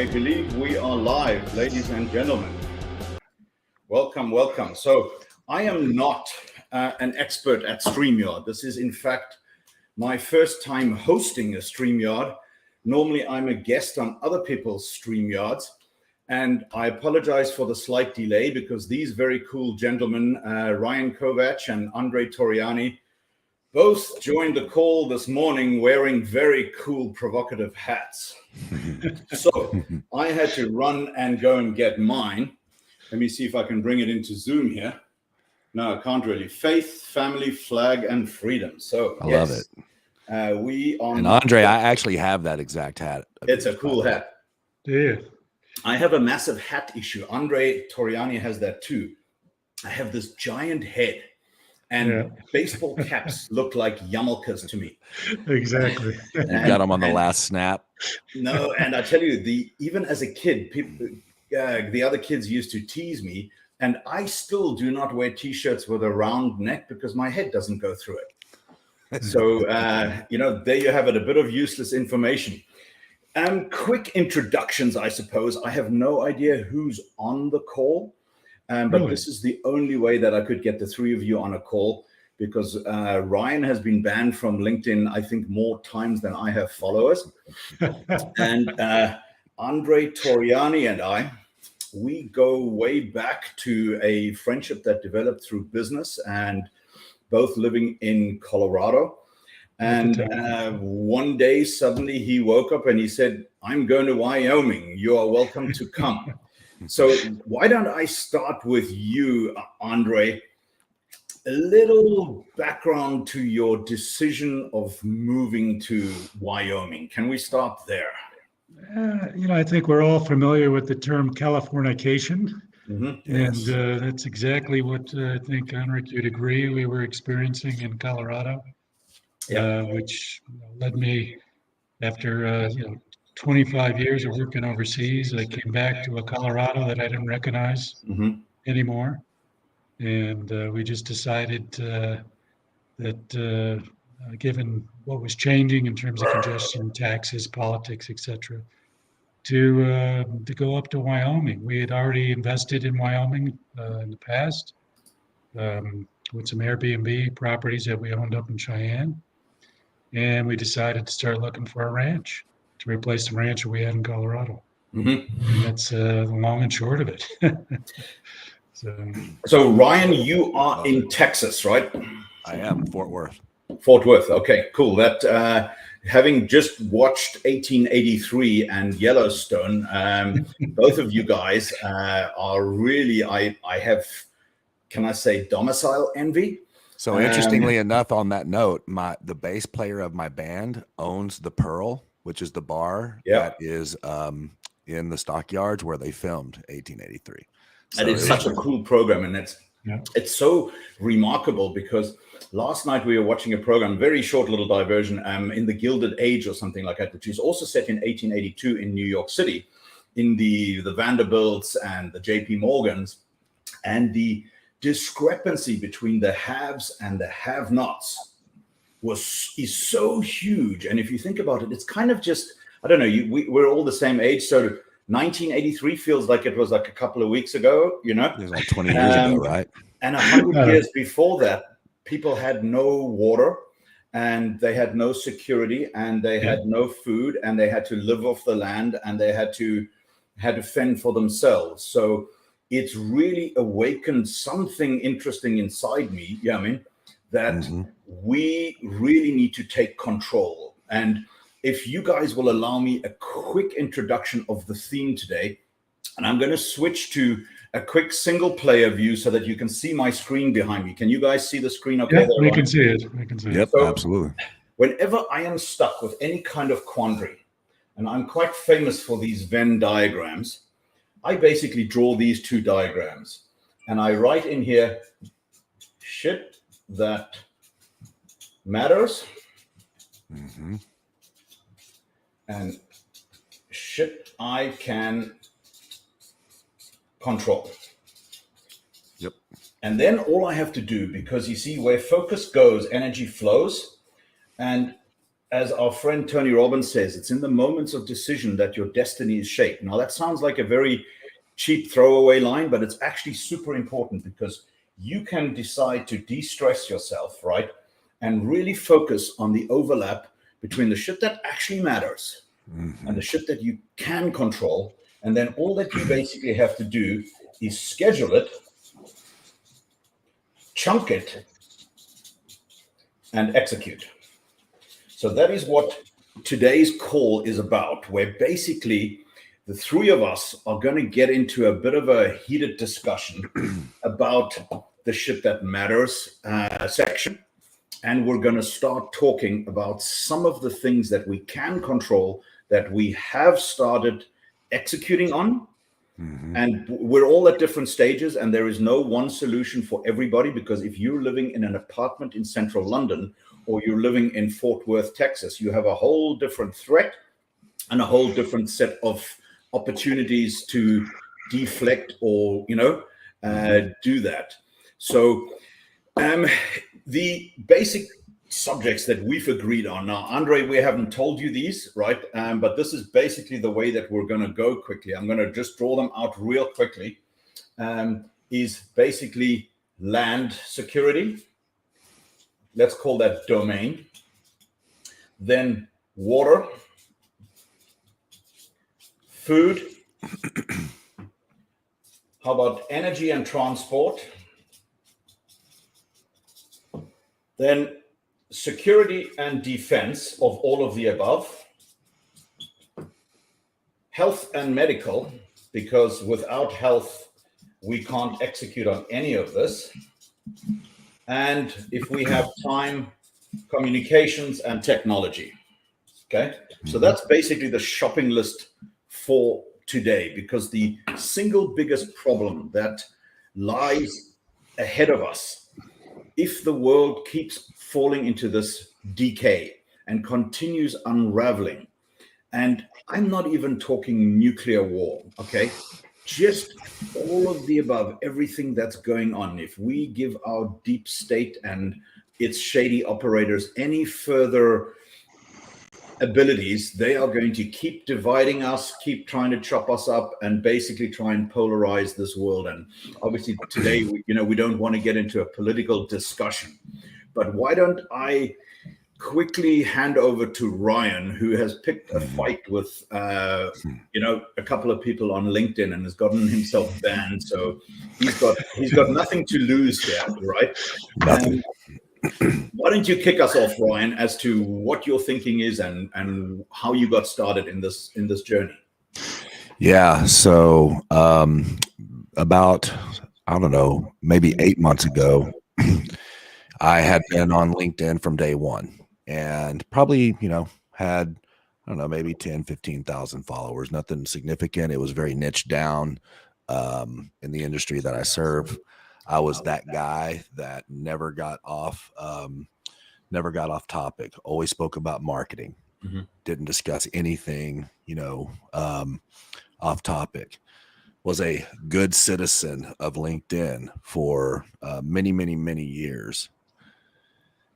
I believe we are live, ladies and gentlemen. Welcome, welcome. So I am not an expert at StreamYard. This is, in fact, my first time hosting a StreamYard. Normally, I'm a guest on other people's StreamYards. And I apologize for the slight delay because these very cool gentlemen, Ryan Kovac and Andre Toriani, both joined the call this morning wearing very cool, provocative hats. So I had to run and go and get mine. Let me see if I can bring it into Zoom here. No, I can't really. Faith, family, flag, and freedom. So I love it. And Andre, I actually have that exact hat. It's a cool hat. Yeah. I have a massive hat issue. Andre Toriani has that too. I have this giant head. And baseball caps look like yarmulkes to me. Exactly. You got them on the last snap. No, and I tell you, even as a kid, people, the other kids used to tease me, and I still do not wear T-shirts with a round neck because my head doesn't go through it. So, there you have it, a bit of useless information. Quick introductions, I suppose. I have no idea who's on the call. But this is the only way that I could get the three of you on a call because Ryan has been banned from LinkedIn, I think, more times than I have followers. And Andre Toriani and I, we go way back to a friendship that developed through business and both living in Colorado. And one day, suddenly he woke up and he said, "I'm going to Wyoming. You are welcome to come." So why don't I start with you, Andre? A little background to your decision of moving to Wyoming. Can we start there? I think we're all familiar with the term Californication. Mm-hmm. And that's exactly what I think, Henrik, you'd agree we were experiencing in Colorado, which led me after, 25 years of working overseas. I came back to a Colorado that I didn't recognize anymore. And we just decided that given what was changing in terms of congestion, taxes, politics, etc., to go up to Wyoming. We had already invested in Wyoming in the past with some Airbnb properties that we owned up in Cheyenne. And we decided to start looking for a ranch to replace the ranch that we had in Colorado. Mm-hmm. And that's the long and short of it. So Ryan, you are in Texas, right? I am, Fort Worth. Fort Worth. Okay, cool. That having just watched 1883 and Yellowstone, both of you guys are really, I have, can I say, domicile envy? So interestingly enough, on that note, the bass player of my band owns the Pearl, which is the bar that is in the stockyards where they filmed 1883. So and it's such a cool program, and it's so remarkable because last night we were watching a program, very short little diversion, in the Gilded Age or something like that, which is also set in 1882 in New York City, in the Vanderbilts and the J.P. Morgans, and the discrepancy between the haves and the have-nots is so huge. And if you think about it, it's kind of just, I don't know, we're all the same age. So 1983 feels like it was like a couple of weeks ago, It was like 20 years ago, right? And 100 years before that, people had no water and they had no security and they had no food and they had to live off the land and they had to fend for themselves. So it's really awakened something interesting inside me. That we really need to take control. And if you guys will allow me a quick introduction of the theme today, and I'm going to switch to a quick single player view so that you can see my screen behind me. Can you guys see the screen up there? We can see it. We can see it. Yep, so absolutely. Whenever I am stuck with any kind of quandary, and I'm quite famous for these Venn diagrams, I basically draw these two diagrams and I write in here, shit that matters and shit I can control. Yep. And then all I have to do, because you see where focus goes, energy flows. And as our friend Tony Robbins says, it's in the moments of decision that your destiny is shaped. Now, that sounds like a very cheap throwaway line, but it's actually super important, because you can decide to de-stress yourself, right? And really focus on the overlap between the shit that actually matters and the shit that you can control. And then all that you basically have to do is schedule it, chunk it, and execute. So that is what today's call is about, where basically the three of us are going to get into a bit of a heated discussion about the shit that matters section. And we're going to start talking about some of the things that we can control, that we have started executing on. And we're all at different stages, and there is no one solution for everybody, because if you're living in an apartment in central London or you're living in Fort Worth, Texas, you have a whole different threat and a whole different set of opportunities to deflect or, do that. So the basic subjects that we've agreed on. Now, Andre, we haven't told you these, right? But this is basically the way that we're going to go quickly. I'm going to just draw them out real quickly. Is basically land security. Let's call that domain. Then water, food. How about energy and transport? Then security and defense of all of the above. Health and medical, because without health, we can't execute on any of this. And if we have time, communications and technology. Okay, so that's basically the shopping list for today, because the single biggest problem that lies ahead of us, if the world keeps falling into this decay and continues unraveling, and I'm not even talking nuclear war, okay? Just all of the above, everything that's going on. If we give our deep state and its shady operators any further abilities, they are going to keep dividing us, keep trying to chop us up, and basically try and polarize this world. And obviously today, we don't want to get into a political discussion, but why don't I quickly hand over to Ryan, who has picked a fight with, a couple of people on LinkedIn and has gotten himself banned. So he's got nothing to lose there, right? Nothing. Why don't you kick us off, Ryan, as to what your thinking is and how you got started in this journey? Yeah. So about, I don't know, maybe 8 months ago, I had been on LinkedIn from day one, and probably, had, I don't know, maybe 10, 15,000 followers, nothing significant. It was very niche down in the industry that I serve. I was that guy that never got off topic, always spoke about marketing, didn't discuss anything, off topic, was a good citizen of LinkedIn for many, many, many years.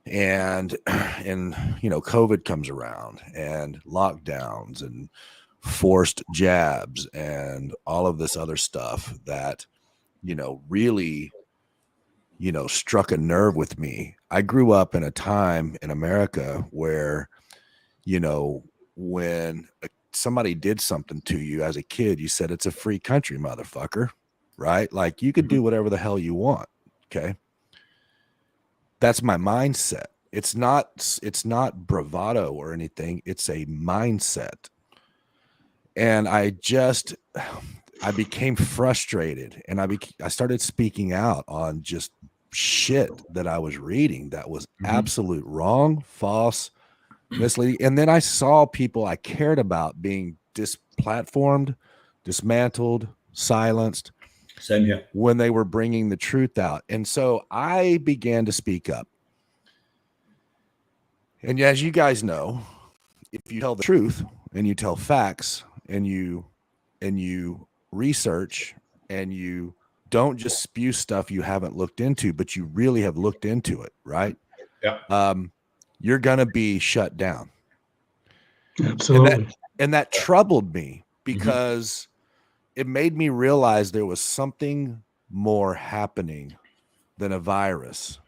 And COVID comes around, and lockdowns and forced jabs and all of this other stuff that, really, struck a nerve with me. I grew up in a time in America where, when somebody did something to you as a kid, you said, it's a free country, motherfucker, right? Like, you could do whatever the hell you want. Okay. That's my mindset. It's not bravado or anything. It's a mindset. And I became frustrated, and I started speaking out on just shit that I was reading that was absolute wrong, false, misleading. And then I saw people I cared about being displatformed, dismantled, silenced. Same here. When they were bringing the truth out. And so I began to speak up. And as you guys know, if you tell the truth and you tell facts and you research and you don't just spew stuff you haven't looked into, but you really have looked into it, right? Yeah. You're going to be shut down. Absolutely. And that troubled me because it made me realize there was something more happening than a virus.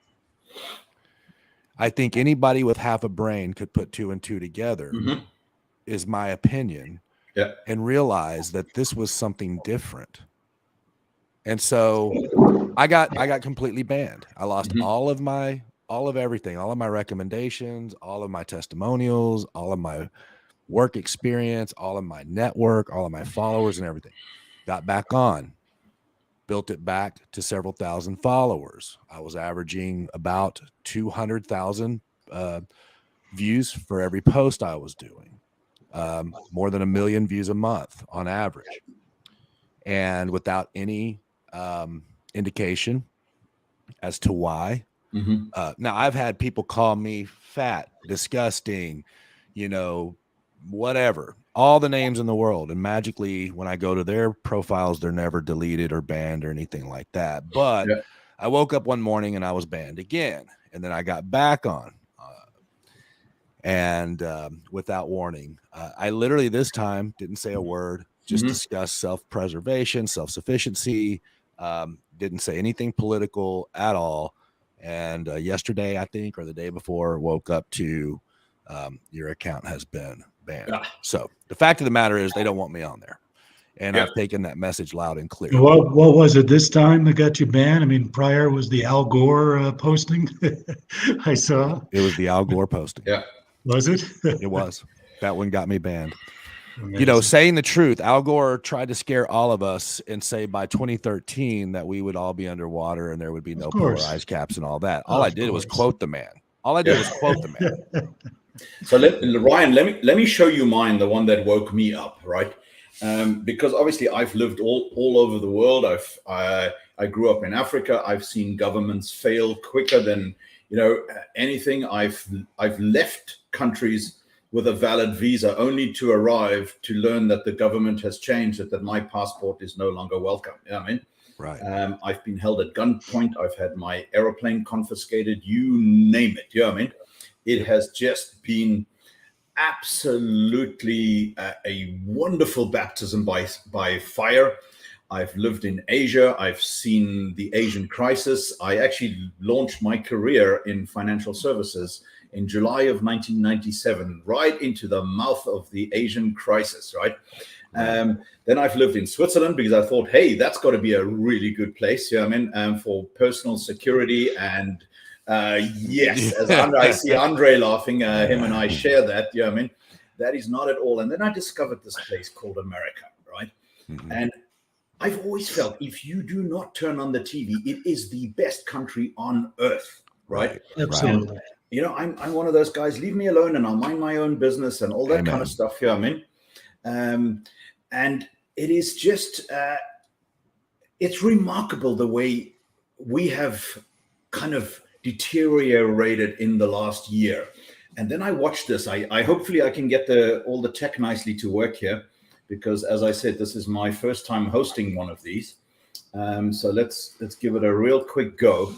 I think anybody with half a brain could put 2 and 2 together, is my opinion, and realize that this was something different. And so I got completely banned. I lost all of everything, all of my recommendations, all of my testimonials, all of my work experience, all of my network, all of my followers and everything. Got back on, built it back to several thousand followers. I was averaging about 200,000 views for every post I was doing, more than 1 million views a month on average, and without any indication as to why. Now, I've had people call me fat, disgusting, whatever, all the names in the world. And magically, when I go to their profiles, they're never deleted or banned or anything like that. But I woke up one morning and I was banned again. And then I got back on and without warning. I literally this time didn't say a word, just discussed self-preservation, self-sufficiency, didn't say anything political at all. And yesterday, I think, or the day before, woke up to your account has been banned. So the fact of the matter is they don't want me on there. And I've taken that message loud and clear. What was it this time that got you banned? I mean, prior was the Al Gore posting I saw. It was the Al Gore posting. Was it? It was. That one got me banned. Amazing. Saying the truth, Al Gore tried to scare all of us and say by 2013 that we would all be underwater and there would be no polar ice caps and all that. All I did was quote the man. All I did was quote the man. So Ryan, let me show you mine, the one that woke me up, right? Because obviously I've lived all over the world. I grew up in Africa. I've seen governments fail quicker than anything. I've left countries with a valid visa only to arrive to learn that the government has changed it, that my passport is no longer welcome. You know what I mean? Right. I've been held at gunpoint. I've had my airplane confiscated. You name it. You know what I mean? It has just been absolutely a wonderful baptism by fire. I've lived in Asia. I've seen the Asian crisis. I actually launched my career in financial services in July of 1997, right into the mouth of the Asian crisis, right? Then I've lived in Switzerland because I thought, hey, that's got to be a really good place, you know what I mean, for personal security. And yes, as I see Andre laughing, him and I share that, you know what I mean? That is not at all. And then I discovered this place called America, right? And I've always felt if you do not turn on the TV, it is the best country on earth, right? Absolutely. And, I'm one of those guys, leave me alone and I'll mind my own business and all that kind of stuff. You know what I mean? And it is just, it's remarkable the way we have kind of deteriorated in the last year. And then I watched this. I hopefully I can get all the tech nicely to work here, because as I said, this is my first time hosting one of these. So let's give it a real quick go.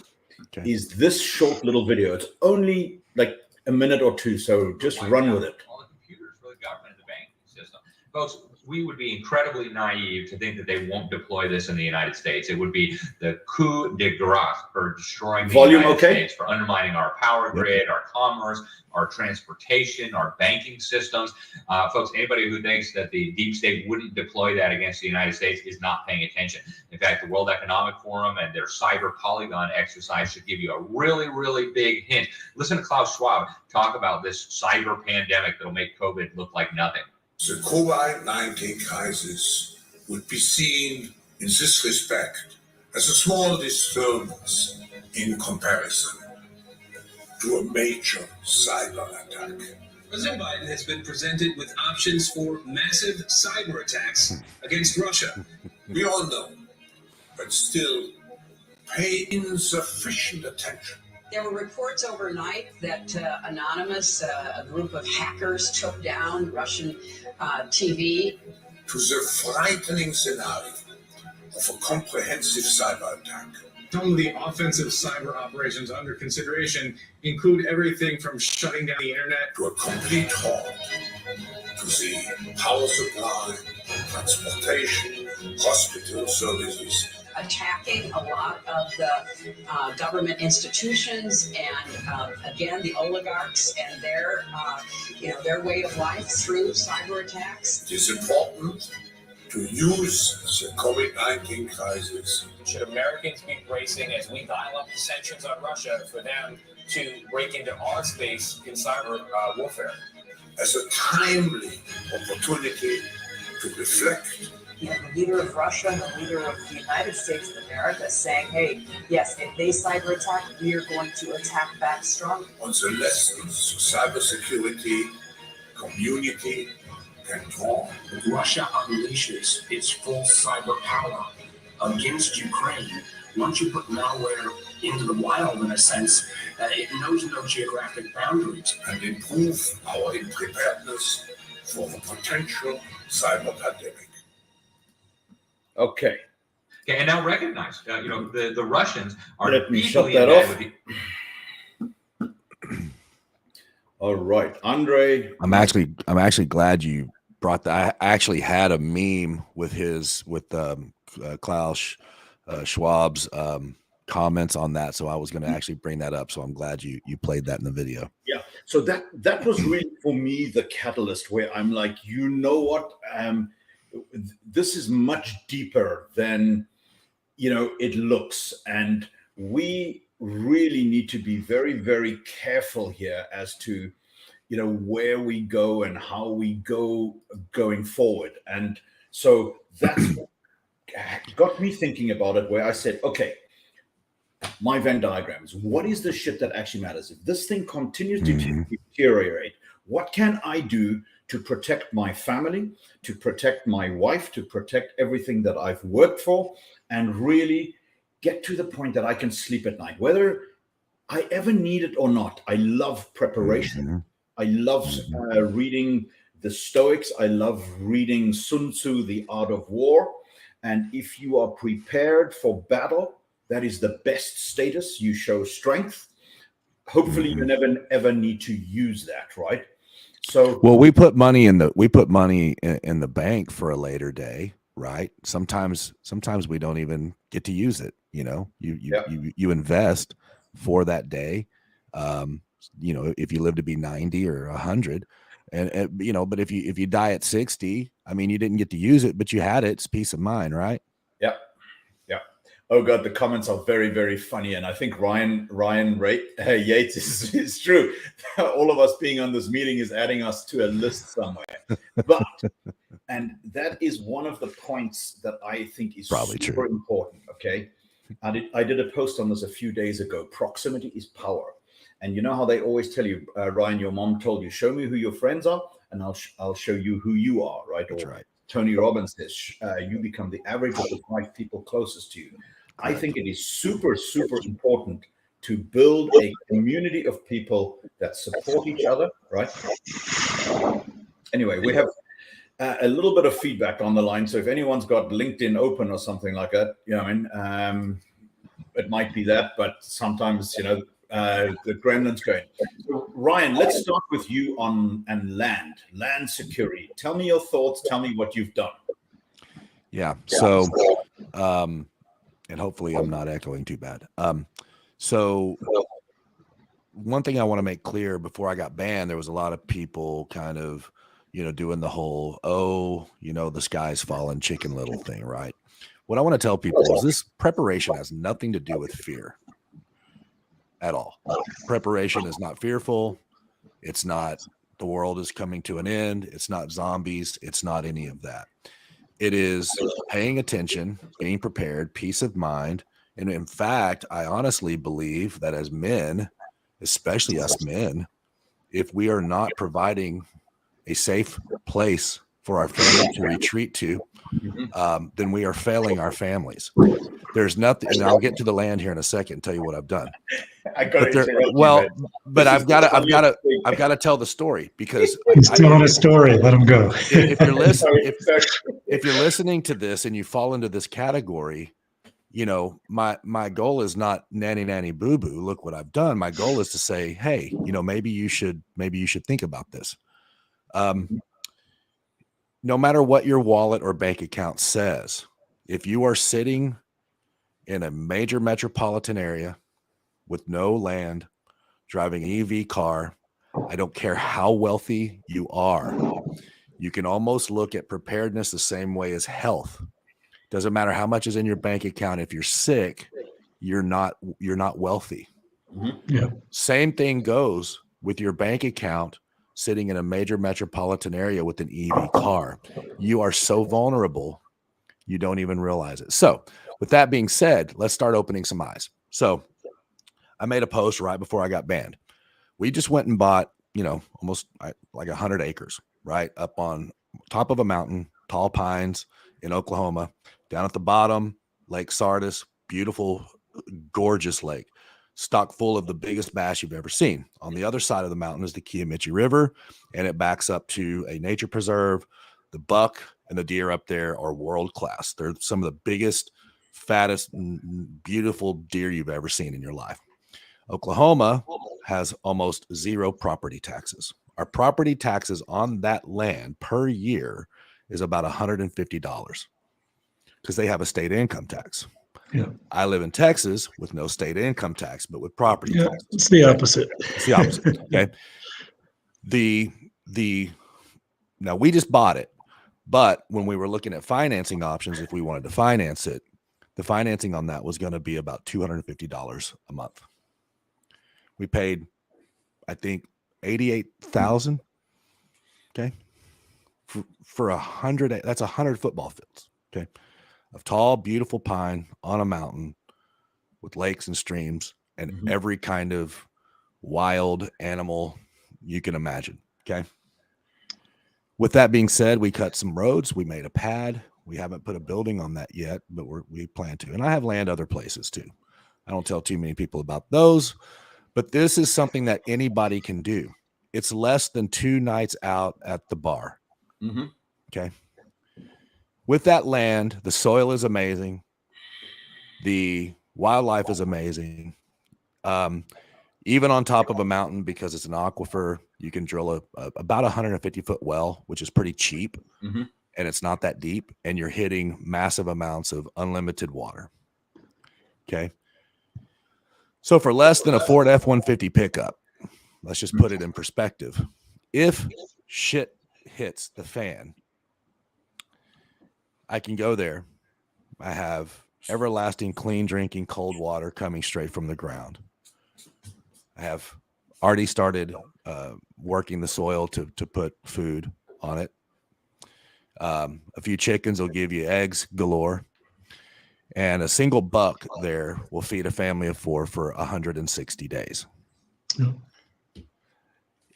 Okay. Is this short little video? It's only like a minute or two, so just run with it. All the computers for the government and the banking system. Folks, we would be incredibly naive to think that they won't deploy this in the United States. It would be the coup de grace for destroying the United States, for undermining our power grid, our commerce, our transportation, our banking systems. Folks, anybody who thinks that the deep state wouldn't deploy that against the United States is not paying attention. In fact, the World Economic Forum and their cyber polygon exercise should give you a really, really big hint. Listen to Klaus Schwab talk about this cyber pandemic that'll make COVID look like nothing. The COVID-19 crisis would be seen in this respect as a small disturbance in comparison to a major cyber attack. President Biden has been presented with options for massive cyber attacks against Russia. We all know, but still pay insufficient attention. There were reports overnight that Anonymous, a group of hackers, took down Russian TV. To the frightening scenario of a comprehensive cyber attack. Some of the offensive cyber operations under consideration include everything from shutting down the internet to a complete halt the power supply, transportation, hospital services. Attacking a lot of the government institutions and again the oligarchs and their their way of life through cyber attacks. It is important to use the COVID-19 crisis. Should Americans be bracing as we dial up the sanctions on Russia for them to break into our space in cyber warfare? As a timely opportunity to reflect. The leader of Russia and the leader of the United States of America saying, hey, yes, if they cyber attack, we are going to attack back strong. On the lessons cybersecurity community can draw. If Russia unleashes its full cyber power against Ukraine, once you put malware into the wild, in a sense, it knows no geographic boundaries. And improve our preparedness for the potential cyber pandemic. Okay. Okay, and now recognize, the Russians are. Let me shut that off. All right, Andre. I'm actually glad you brought that. I actually had a meme with Klaus Schwab's comments on that, so I was going to actually bring that up. So I'm glad you played that in the video. Yeah. So that was really for me the catalyst where I'm like, you know what? This is much deeper than it looks, and we really need to be very, very careful here as to where we go and how we go going forward. And so that's what got me thinking about it, where I said, okay, my Venn diagrams, what is the shit that actually matters? If this thing continues to deteriorate, what can I do to protect my family, to protect my wife, to protect everything that I've worked for, and really get to the point that I can sleep at night, whether I ever need it or not. I love preparation. I love reading the Stoics. I love reading Sun Tzu, The Art of War. And if you are prepared for battle, that is the best status. You show strength. Hopefully you never, ever need to use that, right? So, well, we put money in the bank for a later day, right? Sometimes we don't even get to use it. You invest for that day. If you live to be 90 or 100, and but if you die at 60, I mean, you didn't get to use it, but you had it. It's peace of mind, right? Yeah. Oh God, the comments are very, very funny, and I think Ryan Yates is true. All of us being on this meeting is adding us to a list somewhere. But and that is one of the points that I think is probably super true. Important. Okay, I did a post on this a few days ago. Proximity is power, and you know how they always tell you, Ryan, your mom told you, show me who your friends are, and I'll show you who you are, right? That's right. Tony Robbins says, you become the average of the 5 people closest to you. I think it is super, super important to build a community of people that support each other, right? Anyway, we have a little bit of feedback on the line. So if anyone's got LinkedIn open or something like that, it might be that, but sometimes, the gremlin's going. So Ryan, let's start with you on land security. Tell me your thoughts. Tell me what you've done. Yeah. So, and hopefully I'm not echoing too bad. So one thing I want to make clear, before I got banned, there was a lot of people kind of, doing the whole, the sky's falling chicken little thing, right? What I want to tell people is this preparation has nothing to do with fear at all. Preparation is not fearful. It's not the world is coming to an end. It's not zombies. It's not any of that. It is paying attention, being prepared, peace of mind. And in fact, I honestly believe that as men, especially us men, if we are not providing a safe place for our family to retreat to, then we are failing our families. There's nothing, and I'll get to the land here in a second and tell you what I've done. I've got to tell the story, because he's telling a story. Let him go. If you're listening to this and you fall into this category, my goal is not nanny boo boo. Look what I've done. My goal is to say, hey, maybe you should think about this. no matter what your wallet or bank account says, if you are sitting in a major metropolitan area with no land, driving an EV car, I don't care how wealthy you are, you can almost look at preparedness the same way as health. Doesn't matter how much is in your bank account. If you're sick, you're not wealthy. Yeah. Same thing goes with your bank account sitting in a major metropolitan area with an EV car. You are so vulnerable, you don't even realize it. So with that being said, let's start opening some eyes. So I made a post right before I got banned. We just went and bought, almost like 100 acres, right up on top of a mountain, tall pines in Oklahoma. Down at the bottom, Lake Sardis, beautiful, gorgeous lake, stock full of the biggest bass you've ever seen. On the other side of the mountain is the Kiamichi River, and it backs up to a nature preserve. The buck and the deer up there are world class. They're some of the biggest, fattest, beautiful deer you've ever seen in your life. Oklahoma has almost zero property taxes. Our property taxes on that land per year is about $150 because they have a state income tax. Yeah. I live in Texas with no state income tax, but with property tax. It's the opposite. It's the opposite. Okay. Now we just bought it, but when we were looking at financing options, if we wanted to finance it, the financing on that was going to be about $250 a month. We paid, I think, $88,000. Okay. For 100, that's 100 football fields. Okay. Of tall, beautiful pine on a mountain with lakes and streams and every kind of wild animal you can imagine. Okay. With that being said, we cut some roads. We made a pad. We haven't put a building on that yet, but we plan to. And I have land other places too. I don't tell too many people about those, but this is something that anybody can do. It's less than 2 nights out at the bar. Okay. With that land, the soil is amazing. The wildlife is amazing. Even on top of a mountain, because it's an aquifer, you can drill about 150-foot well, which is pretty cheap, and it's not that deep, and you're hitting massive amounts of unlimited water. Okay. So for less than a Ford F-150 pickup, let's just put it in perspective. If shit hits the fan, I can go there. I have everlasting, clean drinking cold water coming straight from the ground. I have already started working the soil to put food on it. A few chickens will give you eggs galore. And a single buck there will feed a family of 4 for 160 days.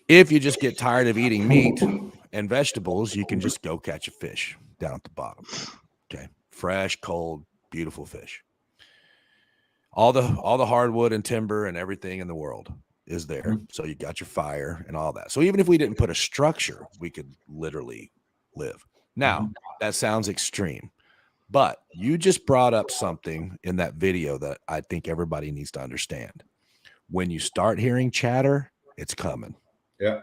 If you just get tired of eating meat and vegetables, you can just go catch a fish down at the bottom. Okay. Fresh, cold, beautiful fish. All the hardwood and timber and everything in the world is there. So you got your fire and all that. So even if we didn't put a structure, we could literally live. Now, that sounds extreme, but you just brought up something in that video that I think everybody needs to understand. When you start hearing chatter, it's coming. Yeah.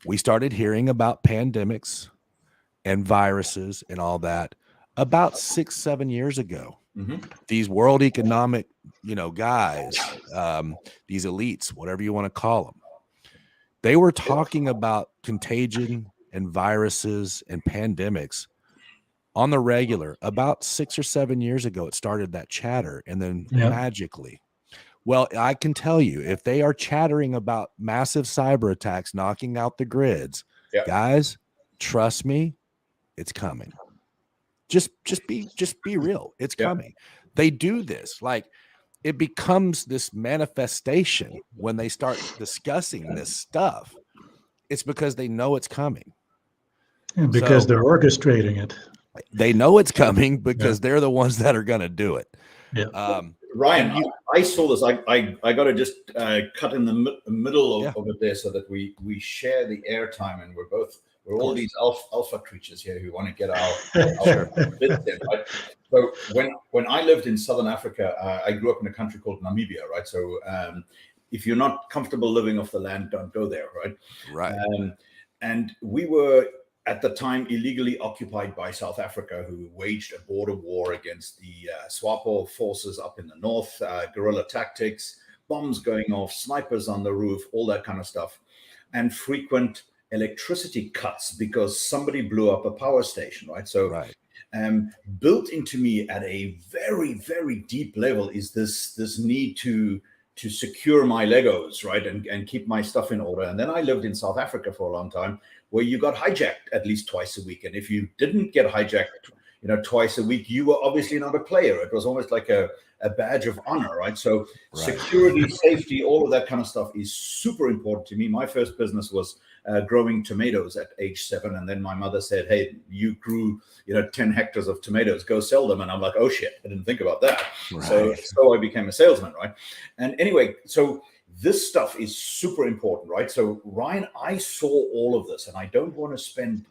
We started hearing about pandemics and viruses and all that about 6-7 years ago. These world economic, guys, these elites, whatever you want to call them, they were talking about contagion and viruses and pandemics on the regular about 6 or 7 years ago. It started that chatter, and then magically, well, I can tell you, if they are chattering about massive cyber attacks knocking out the grids, guys, trust me, it's coming. Just be real. It's coming. They do this. Like, it becomes this manifestation when they start discussing this stuff. It's because they know it's coming. And because they're orchestrating it. They know it's coming because they're the ones that are going to do it. Ryan, I saw this. I got to just cut in the middle of it there so that we share the airtime, and we're all these alpha creatures here who want to get our bits in, right? So when I lived in Southern Africa, I grew up in a country called Namibia, right? So if you're not comfortable living off the land, don't go there, right? Right. And we were at the time illegally occupied by South Africa, who waged a border war against the SWAPO forces up in the north, guerrilla tactics, bombs going off, snipers on the roof, all that kind of stuff, and frequent electricity cuts because somebody blew up a power station, right? So built into me at a very, very deep level is this need to secure my Legos, right, and keep my stuff in order. And then I lived in South Africa for a long time, where you got hijacked at least twice a week. And if you didn't get hijacked, twice a week, you were obviously not a player. It was almost like a badge of honor, right? So security, safety, all of that kind of stuff is super important to me. My first business was growing tomatoes at age 7. And then my mother said, hey, you grew 10 hectares of tomatoes, go sell them. And I'm like, oh shit, I didn't think about that. So I became a salesman, right? And anyway, so this stuff is super important, right? So Ryan, I saw all of this, and I don't want to spend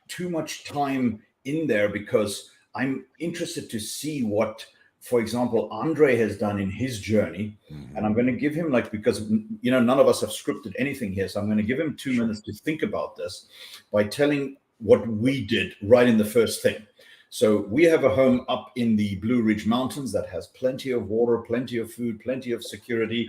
too much time in there because I'm interested to see what, for example, Andre has done in his journey. And I'm going to give him, because none of us have scripted anything here, so I'm going to give him 2 minutes to think about this by telling what we did right in the first thing. So we have a home up in the Blue Ridge Mountains that has plenty of water, plenty of food, plenty of security.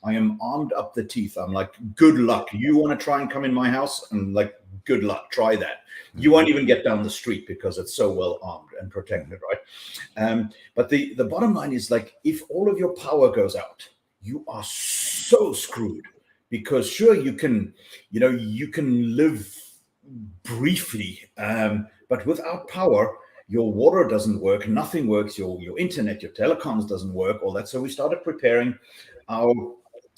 I am armed up the teeth. I'm like, good luck. You want to try and come in my house? I'm like, good luck. Try that. You won't even get down the street because it's so well armed and protected, right? But the bottom line is, if all of your power goes out, you are so screwed, because sure, you can live briefly, but without power, your water doesn't work, nothing works, your internet, your telecoms doesn't work, all that. So we started preparing our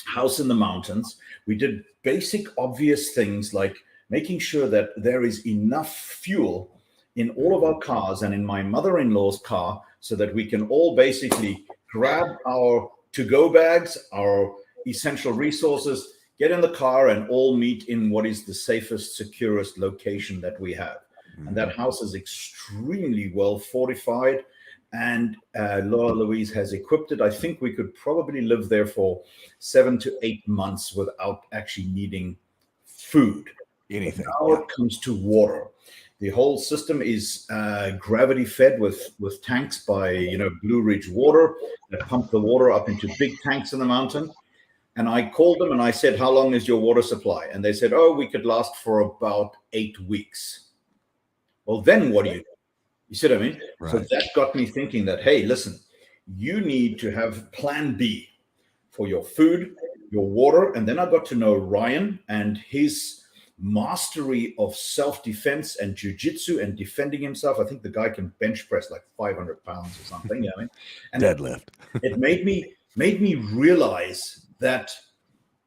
house in the mountains. We did basic, obvious things like making sure that there is enough fuel in all of our cars and in my mother-in-law's car, so that we can all basically grab our to-go bags, our essential resources, get in the car, and all meet in what is the safest, securest location that we have. And that house is extremely well fortified, and Laura Louise has equipped it. I think we could probably live there for 7 to 8 months without actually needing food. Anything. But now it comes to water. The whole system is gravity fed with tanks by Blue Ridge Water that pump the water up into big tanks in the mountain. And I called them and I said, how long is your water supply? And they said, oh, we could last for about 8 weeks. Well, then what do you do? You see what I mean? Right. So that got me thinking that, hey, listen, you need to have plan B for your food, your water. And then I got to know Ryan and his mastery of self-defense and jiu-jitsu and defending himself. I think the guy can bench press like 500 pounds or something. You know what I mean? And deadlift. It made me realize that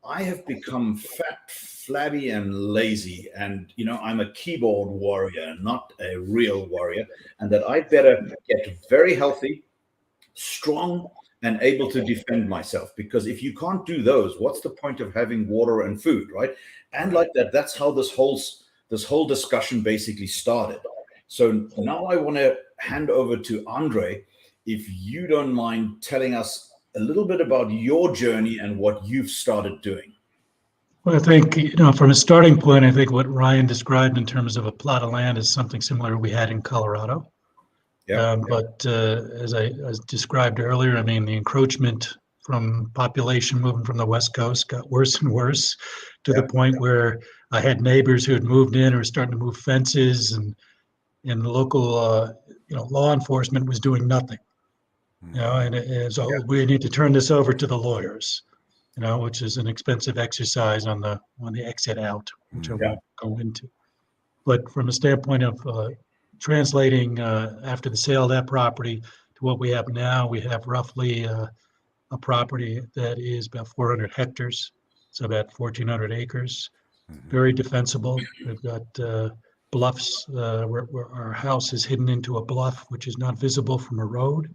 I have become fat, flabby, and lazy, and I'm a keyboard warrior, not a real warrior, and that I better get very healthy, strong, and able to defend myself. Because if you can't do those, what's the point of having water and food, right? And like that's how this whole discussion basically started. So now I want to hand over to Andre, if you don't mind telling us a little bit about your journey and what you've started doing. Well, I think, from a starting point, I think what Ryan described in terms of a plot of land is something similar we had in Colorado. But as I described earlier, I mean, the encroachment from population moving from the West Coast got worse and worse to the point where I had neighbors who had moved in or were starting to move fences, and the local, law enforcement was doing nothing. And so we need to turn this over to the lawyers, which is an expensive exercise on the exit out, which I won't go into. But from a standpoint of translating after the sale of that property to what we have now, we have roughly a property that is about 400 hectares, so about 1,400 acres, very defensible. We've got bluffs where our house is hidden into a bluff, which is not visible from a road.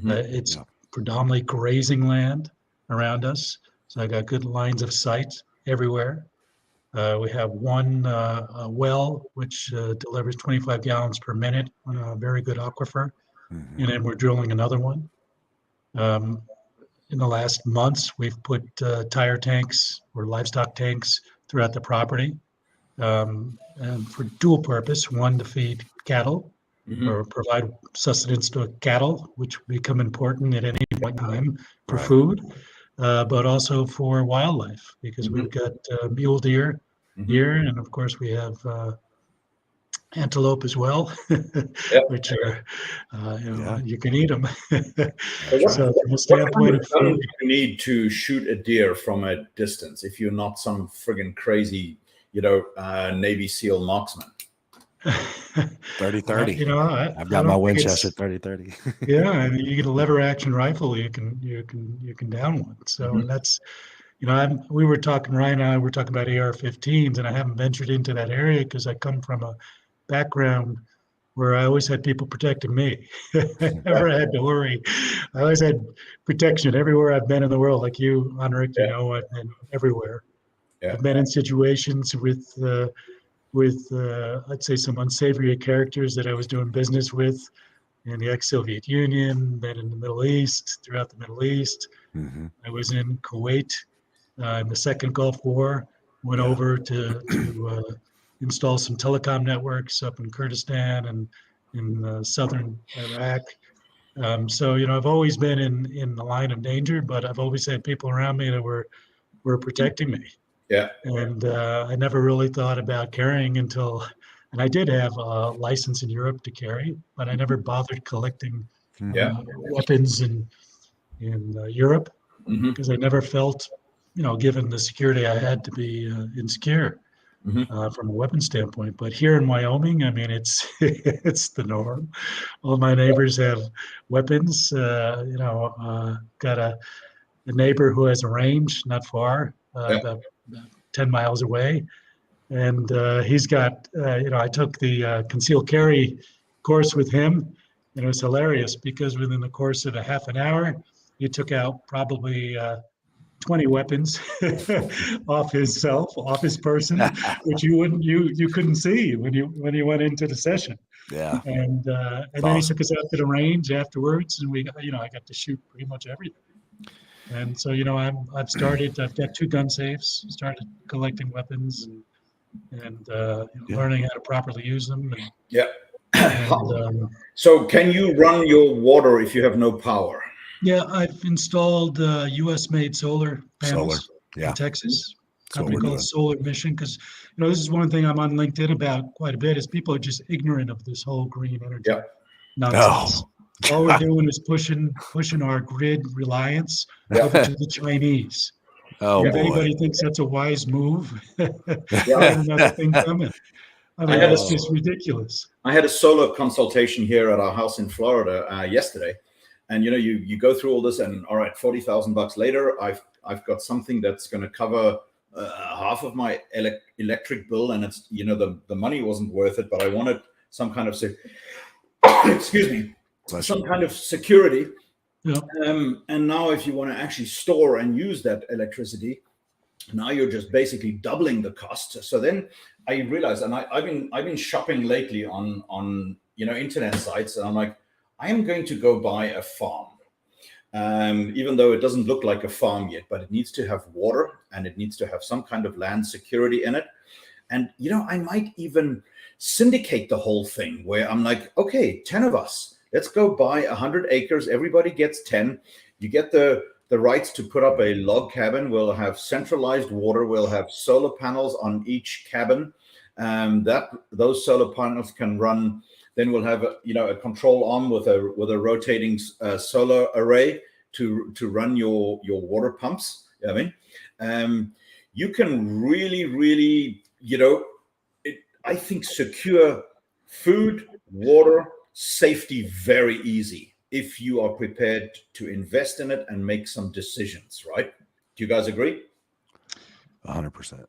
It's predominantly grazing land around us, so I got good lines of sight everywhere. We have one well which delivers 25 gallons per minute on a very good aquifer, and then we're drilling another one. In the last months, we've put tire tanks or livestock tanks throughout the property. and for dual purpose. One, to feed cattle or provide sustenance to cattle, which become important at any point in time for food, but also for wildlife, because we've got mule deer here, and of course we have antelope as well, which are, you can eat them. So from a standpoint of gun food, do you need to shoot a deer from a distance if you're not some friggin' crazy, Navy SEAL marksman? 30-30. I've got I my don't think Winchester it's- 30-30. Yeah, I mean, you get a lever action rifle, you can down one. So and that's, Ryan and I were talking about AR-15s, and I haven't ventured into that area because I come from a background where I always had people protecting me. I never had to worry. I always had protection everywhere I've been in the world. Like you, Henrik, I've been everywhere. Yeah. I've been in situations with I'd say some unsavory characters that I was doing business with in the ex-Soviet Union, then in the Middle East, throughout the Middle East. I was in Kuwait in the Second Gulf War, went over to install some telecom networks up in Kurdistan and in southern Iraq. So, I've always been in the line of danger, but I've always had people around me that were protecting me. Yeah. And I never really thought about carrying and I did have a license in Europe to carry, but I never bothered collecting weapons in Europe because I never felt, given the security I had, to be insecure from a weapon standpoint. But here in Wyoming, I mean, it's it's the norm. All my neighbors have weapons. Got a neighbor who has a range not far, about 10 miles away. And he's got, I took the concealed carry course with him, and it was hilarious because within the course of a half an hour, he took out probably 20 weapons off his person, which you couldn't see when you went into the session. Yeah. And then he took us out to the range afterwards, and I got to shoot pretty much everything. And so, I've got 2 gun safes, started collecting weapons and learning how to properly use them. So can you run your water if you have no power? Yeah, I've installed U.S.-made solar panels in Texas. Company called Solar Mission, because this is one thing I'm on LinkedIn about quite a bit, is people are just ignorant of this whole green energy nonsense. All we're doing is pushing our grid reliance over to the Chinese. If anybody thinks that's a wise move, another thing coming. I mean, that's just ridiculous. I had a solar consultation here at our house in Florida yesterday, and you go through all this, and all right, $40,000 later, I've got something that's going to cover half of my electric bill, and it's the money wasn't worth it, but I wanted some kind of some kind of security. Yeah. And now if you want to actually store and use that electricity, now you're just basically doubling the cost. So then I realized, and I've been shopping lately on internet sites, and I'm like, I am going to go buy a farm. Even though it doesn't look like a farm yet, but it needs to have water and it needs to have some kind of land security in it. And, I might even syndicate the whole thing where I'm like, okay, 10 of us, let's go buy 100 acres. Everybody gets 10. You get the rights to put up a log cabin. We'll have centralized water. We'll have solar panels on each cabin. Those solar panels can run. Then we'll have a control arm with a rotating solar array to run your water pumps. You can really I think secure food, water, safety very easy if you are prepared to invest in it and make some decisions. Right? Do you guys agree? 100%.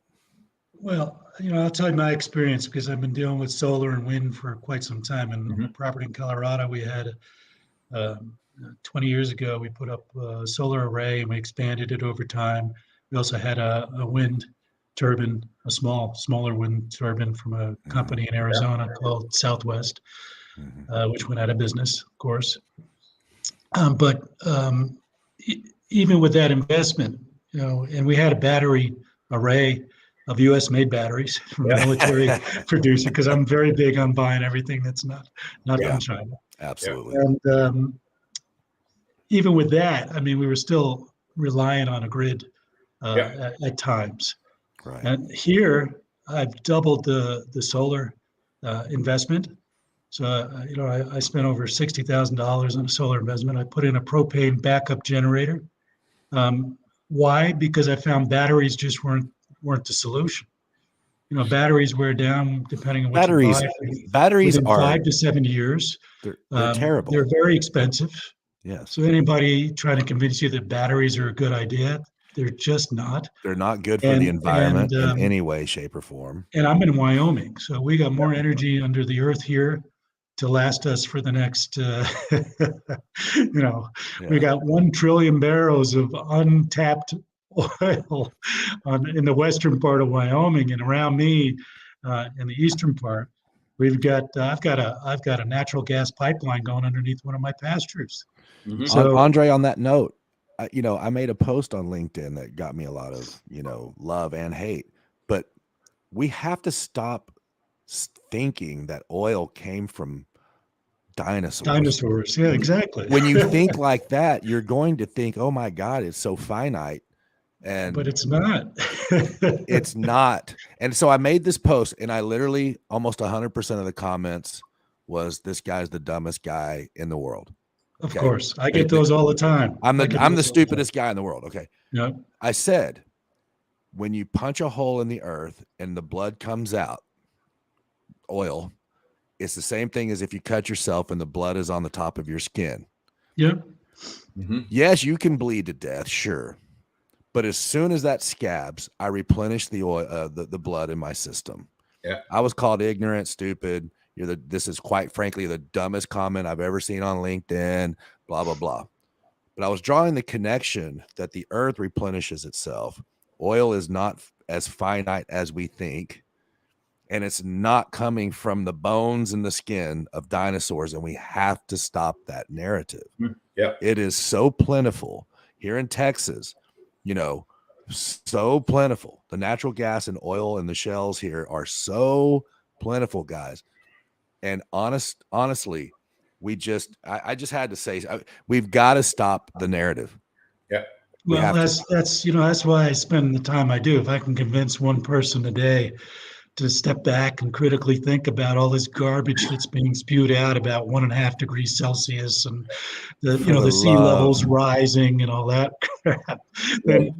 Well, I'll tell you my experience, because I've been dealing with solar and wind for quite some time. And property in Colorado, we had 20 years ago, we put up a solar array and we expanded it over time. We also had a wind turbine, a smaller wind turbine from a company in Arizona called Southwest, which went out of business, of course. But even with that investment, and we had a battery array of U.S. made batteries from a military producer, because I'm very big on buying everything that's not from China. Absolutely. And even with that, I mean, we were still relying on a grid at times. Right. And here, I've doubled the solar investment. So, I spent over $60,000 on a solar investment. I put in a propane backup generator. Why? Because I found batteries just weren't the solution. Batteries wear down depending on what you buy. Batteries within are 5 to 7 years. They're terrible. They're very expensive. Yes. So anybody trying to convince you that batteries are a good idea, they're just not. They're not good for the environment in any way, shape, or form. And I'm in Wyoming, so we got more energy under the earth here to last us for the next, we got 1 trillion barrels of untapped oil in the western part of Wyoming, and around me in the eastern part, we've got I've got a natural gas pipeline going underneath one of my pastures. Mm-hmm. So, Andre, on that note, I made a post on LinkedIn that got me a lot of love and hate, but we have to stop thinking that oil came from dinosaurs. Yeah, exactly. When you think like that, you're going to think, oh my God, it's so finite. But it's not. It's not. And so I made this post, and I literally almost 100% of the comments was, this guy's the dumbest guy in the world. Of course. I get those all the time. I'm the stupidest guy in the world. Okay. Yeah. I said, when you punch a hole in the earth and the blood comes out, oil, it's the same thing as if you cut yourself and the blood is on the top of your skin. Yeah. Mm-hmm. Yes, you can bleed to death, sure. But as soon as that scabs, I replenish the oil, the blood in my system. Yeah. I was called ignorant, stupid. This is quite frankly the dumbest comment I've ever seen on LinkedIn, blah, blah, blah. But I was drawing the connection that the earth replenishes itself. Oil is not as finite as we think. And it's not coming from the bones and the skin of dinosaurs. And we have to stop that narrative. Yeah. It is so plentiful here in Texas, so plentiful. The natural gas and oil and the shells here are so plentiful, guys. And honestly, I just had to say, we've got to stop the narrative. Yeah. Well, that's why I spend the time I do. If I can convince one person a day to step back and critically think about all this garbage that's being spewed out about 1.5 degrees Celsius and the sea levels rising and all that crap, then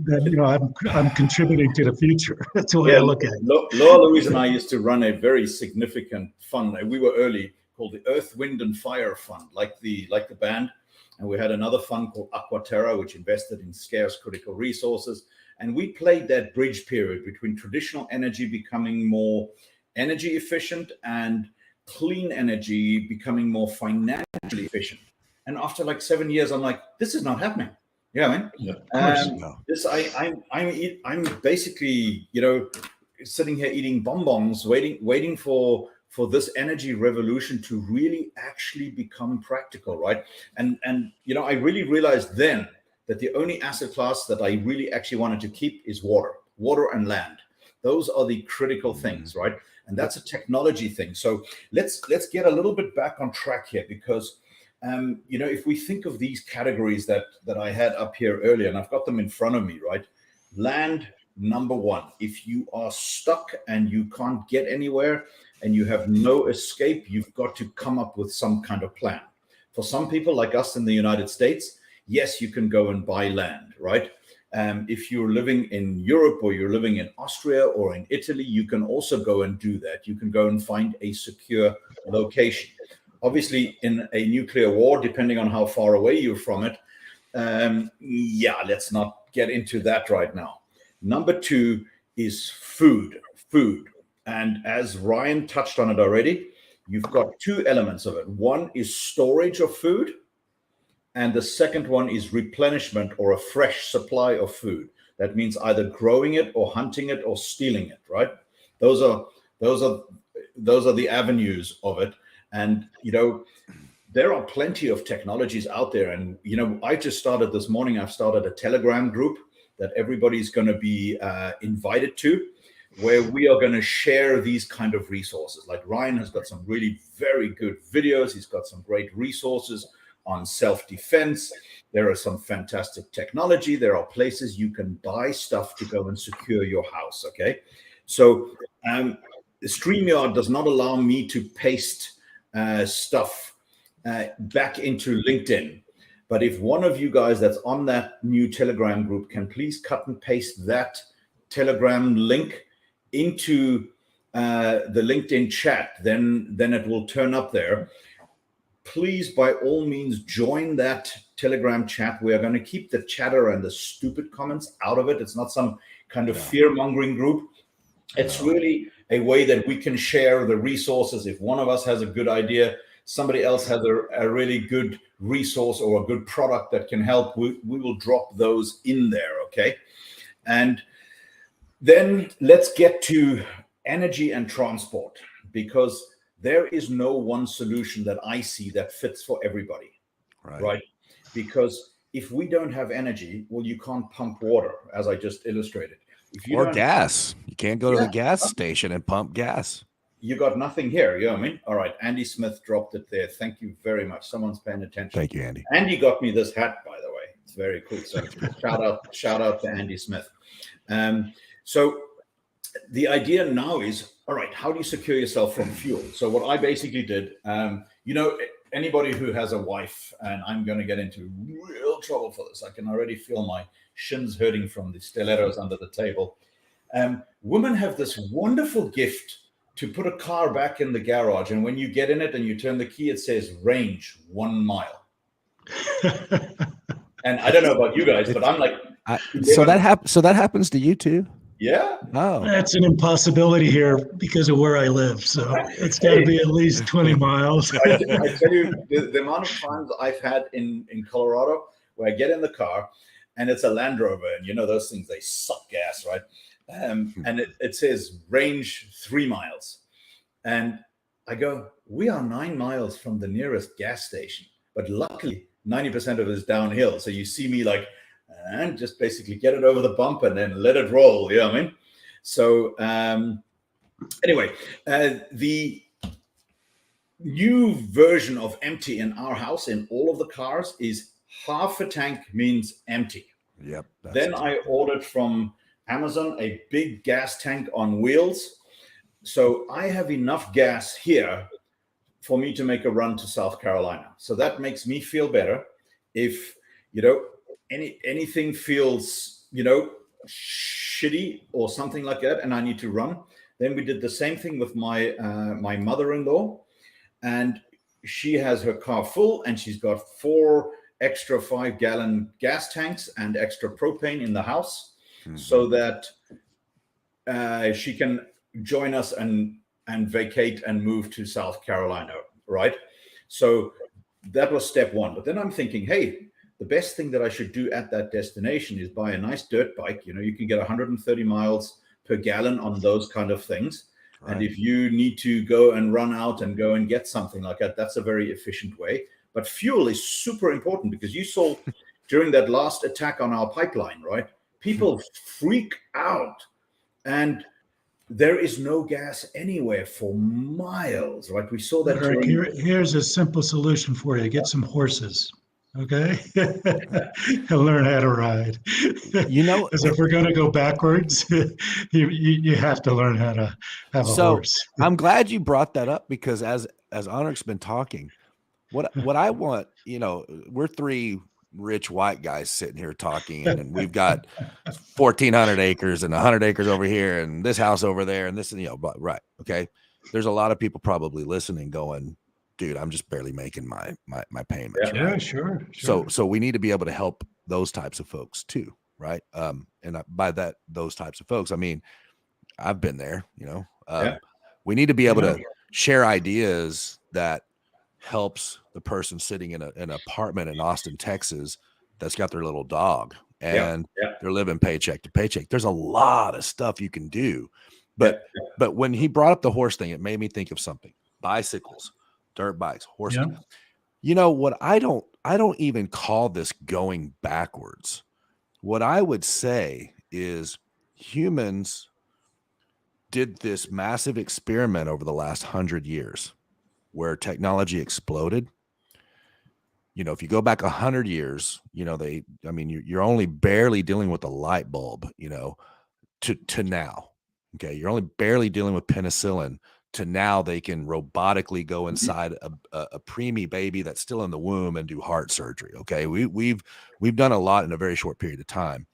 I'm contributing to the future. That's the way I look at it. Laura Louise and I used to run a very significant fund. We were early, called the Earth, Wind, and Fire Fund, like the band. And we had another fund called Aquaterra, which invested in scarce critical resources. And we played that bridge period between traditional energy becoming more energy efficient and clean energy becoming more financially efficient. And after like 7 years, I'm like, this is not happening. Yeah, I'm basically, sitting here eating bonbons, waiting for this energy revolution to really actually become practical, right? And I really realized then that the only asset class that I really actually wanted to keep is water and land. Those are the critical things, right? And that's a technology thing. So let's get a little bit back on track here, because if we think of these categories that I had up here earlier, and I've got them in front of me, right? Land, number one. If you are stuck and you can't get anywhere and you have no escape, you've got to come up with some kind of plan. For some people like us in the United States, yes, you can go and buy land, right? If you're living in Europe or you're living in Austria or in Italy, you can also go and do that. You can go and find a secure location. Obviously, in a nuclear war, depending on how far away you're from it, let's not get into that right now. Number two is food. And as Ryan touched on it already, you've got two elements of it. One is storage of food, and the second one is replenishment or a fresh supply of food. That means either growing it or hunting it or stealing it, right? Those are the avenues of it. And, there are plenty of technologies out there. And, I just started this morning, I've started a Telegram group that everybody's going to be invited to. where we are going to share these kind of resources. Like Ryan has got some really very good videos. He's got some great resources on self-defense. There are some fantastic technology. There are places you can buy stuff to go and secure your house. Okay. So StreamYard does not allow me to paste stuff back into LinkedIn. But if one of you guys that's on that new Telegram group can please cut and paste that Telegram link into the LinkedIn chat, then it will turn up there. Please, by all means, join that Telegram chat. We are going to keep the chatter and the stupid comments out of it. It's not some kind of fear-mongering group. It's really a way that we can share the resources. If one of us has a good idea, somebody else has a really good resource or a good product that can help, we will drop those in there, okay? And then let's get to energy and transport, because there is no one solution that I see that fits for everybody, right? Because if we don't have energy, well, you can't pump water, as I just illustrated. If you or gas, you can't go to the gas station and pump gas. You got nothing here. You know what I mean? All right. Andy Smith dropped it there. Thank you very much. Someone's paying attention. Thank you, Andy. Andy got me this hat, by the way. It's very cool. So shout out to Andy Smith. So the idea now is, all right, how do you secure yourself from fuel? So what I basically did, you know, anybody who has a wife, and I'm going to get into real trouble for this. I can already feel my shins hurting from the stilettos under the table. Women have this wonderful gift to put a car back in the garage, and when you get in it and you turn the key, it says range 1 mile. And I don't know about you guys, but I'm like, so that happens to you too? Yeah. Oh, that's an impossibility here because of where I live. So it's got to be at least 20 miles. I tell you, the amount of times I've had in Colorado where I get in the car and it's a Land Rover, and you know those things, they suck gas, right? And it says range 3 miles. And I go, we are 9 miles from the nearest gas station, but luckily 90% of it is downhill. So you see me like, and just basically get it over the bump and then let it roll. You know what I mean? So anyway, the new version of empty in our house in all of the cars is half a tank means empty. Yep. Then I ordered from Amazon a big gas tank on wheels. So I have enough gas here for me to make a run to South Carolina. So that makes me feel better. If, you know, anything feels, you know, shitty or something like that, and I need to run, then we did the same thing with my my mother-in-law, and she has her car full, and she's got 4 extra 5-gallon gas tanks and extra propane in the house, so that she can join us and vacate and move to South Carolina, right? So that was step 1. But then I'm thinking, hey, the best thing that I should do at that destination is buy a nice dirt bike. You know, you can get 130 miles per gallon on those kind of things. Right. And if you need to go and run out and go and get something like that, that's a very efficient way. But fuel is super important, because you saw during that last attack on our pipeline, right? People freak out, and there is no gas anywhere for miles, right? We saw that. Right, here's a simple solution for you. Get some horses. Okay. And learn how to ride. You know, because if we're going to go backwards, you have to learn how to have a horse. I'm glad you brought that up, because as Honor's been talking, what I want, you know, we're 3 rich white guys sitting here talking, and we've got 1,400 acres and 100 acres over here, and this house over there, and this, you know, but right. Okay. There's a lot of people probably listening going, dude, I'm just barely making my payments. Yeah, right? Sure. So we need to be able to help those types of folks too, right? And by that, those types of folks, I mean, I've been there, you know. We need to be able to share ideas that helps the person sitting in an apartment in Austin, Texas, that's got their little dog, and they're living paycheck to paycheck. There's a lot of stuff you can do, but when he brought up the horse thing, it made me think of something: bicycles, dirt bikes, horses. Yeah. You know what? I don't even call this going backwards. What I would say is humans did this massive experiment over the last 100 years where technology exploded. You know, if you go back 100 years, you know, you're only barely dealing with the light bulb, you know, to now. Okay. You're only barely dealing with penicillin to now they can robotically go inside a preemie baby that's still in the womb and do heart surgery. Okay. We've done a lot in a very short period of time.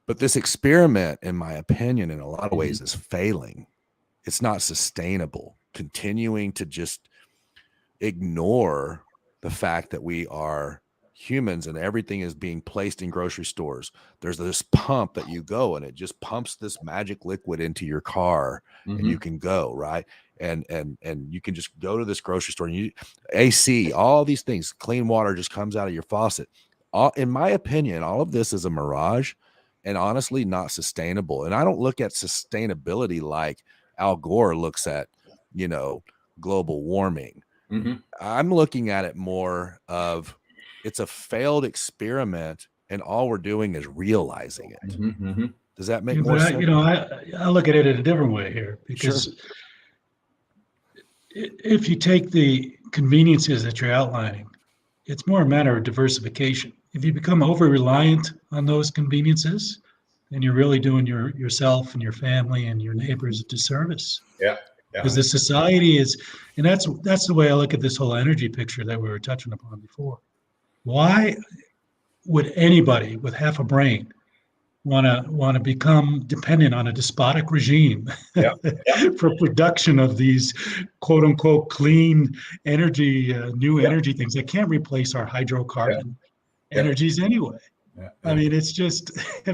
But this experiment, in my opinion, in a lot of ways is failing. It's not sustainable. Continuing to just ignore the fact that we are humans and everything is being placed in grocery stores. There's this pump that you go and it just pumps this magic liquid into your car and you can go, right? And you can just go to this grocery store and AC, all these things, clean water just comes out of your faucet. In my opinion, all of this is a mirage and honestly not sustainable. And I don't look at sustainability like Al Gore looks at, you know, global warming. I'm looking at it more of it's a failed experiment and all we're doing is realizing it. Does that make more sense? You know, I look at it in a different way here because if you take the conveniences that you're outlining, it's more a matter of diversification. If you become over-reliant on those conveniences, then you're really doing yourself and your family and your neighbors a disservice. Because the society is, and that's the way I look at this whole energy picture that we were touching upon before. Why would anybody with half a brain want to become dependent on a despotic regime for production of these quote unquote clean energy, new energy things that can't replace our hydrocarbon energies anyway? I mean, it's just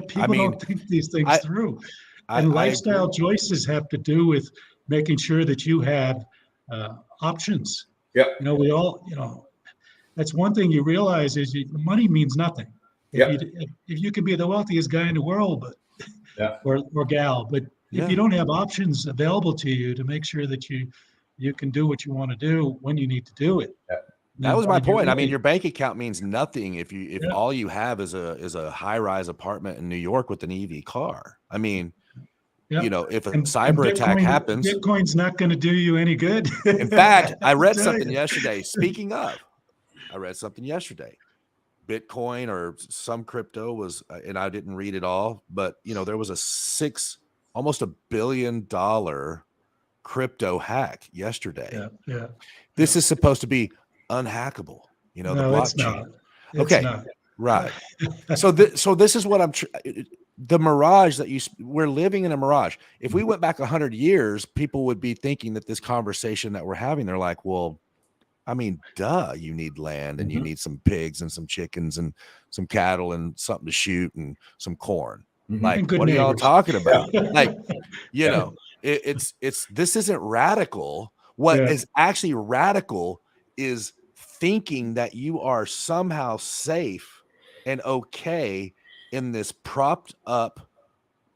people don't think these things through. And lifestyle choices have to do with making sure that you have options. You know, we all, you know, that's one thing you realize is money means nothing. If you can be the wealthiest guy in the world, but or gal, but if you don't have options available to you to make sure that you can do what you want to do when you need to do it. That was my point. I mean, your bank account means nothing if all you have is a high-rise apartment in New York with an EV car. I mean, you know, if a cyber attack happens, Bitcoin's not going to do you any good. In fact, I read something yesterday. Speaking of, I read something yesterday. Bitcoin or some crypto was, and I didn't read it all, but you know, there was almost $1 billion crypto hack yesterday. This is supposed to be unhackable. You know, the blockchain. It's not. Right. So this is what the mirage that we're living in a mirage. If we went back 100 years, people would be thinking that this conversation that we're having, they're like, well, I mean, duh, you need land and you need some pigs and some chickens and some cattle and something to shoot and some corn. Like, what are y'all talking about? Like, you know, this isn't radical. What is actually radical is thinking that you are somehow safe and okay in this propped up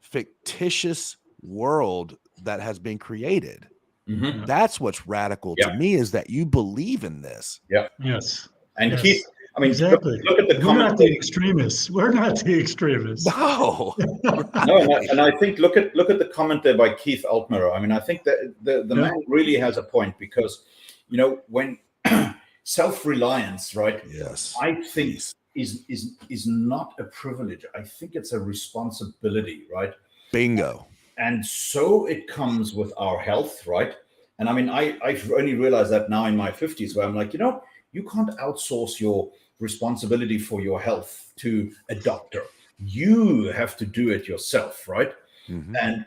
fictitious world that has been created. That's what's radical to me, is that you believe in this. Yes. And Keith, I mean, exactly. Look at the We're not the extremists. We're not the extremists. No. And I think look at the comment there by Keith Altmaier. I mean, I think that the man really has a point, because, you know, when self-reliance, right? Yes. I think is not a privilege. I think it's a responsibility, right? Bingo. And so it comes with our health, right? And I mean, I've only realized that now in my 50s, where I'm like, you know, you can't outsource your responsibility for your health to a doctor. You have to do it yourself, right? And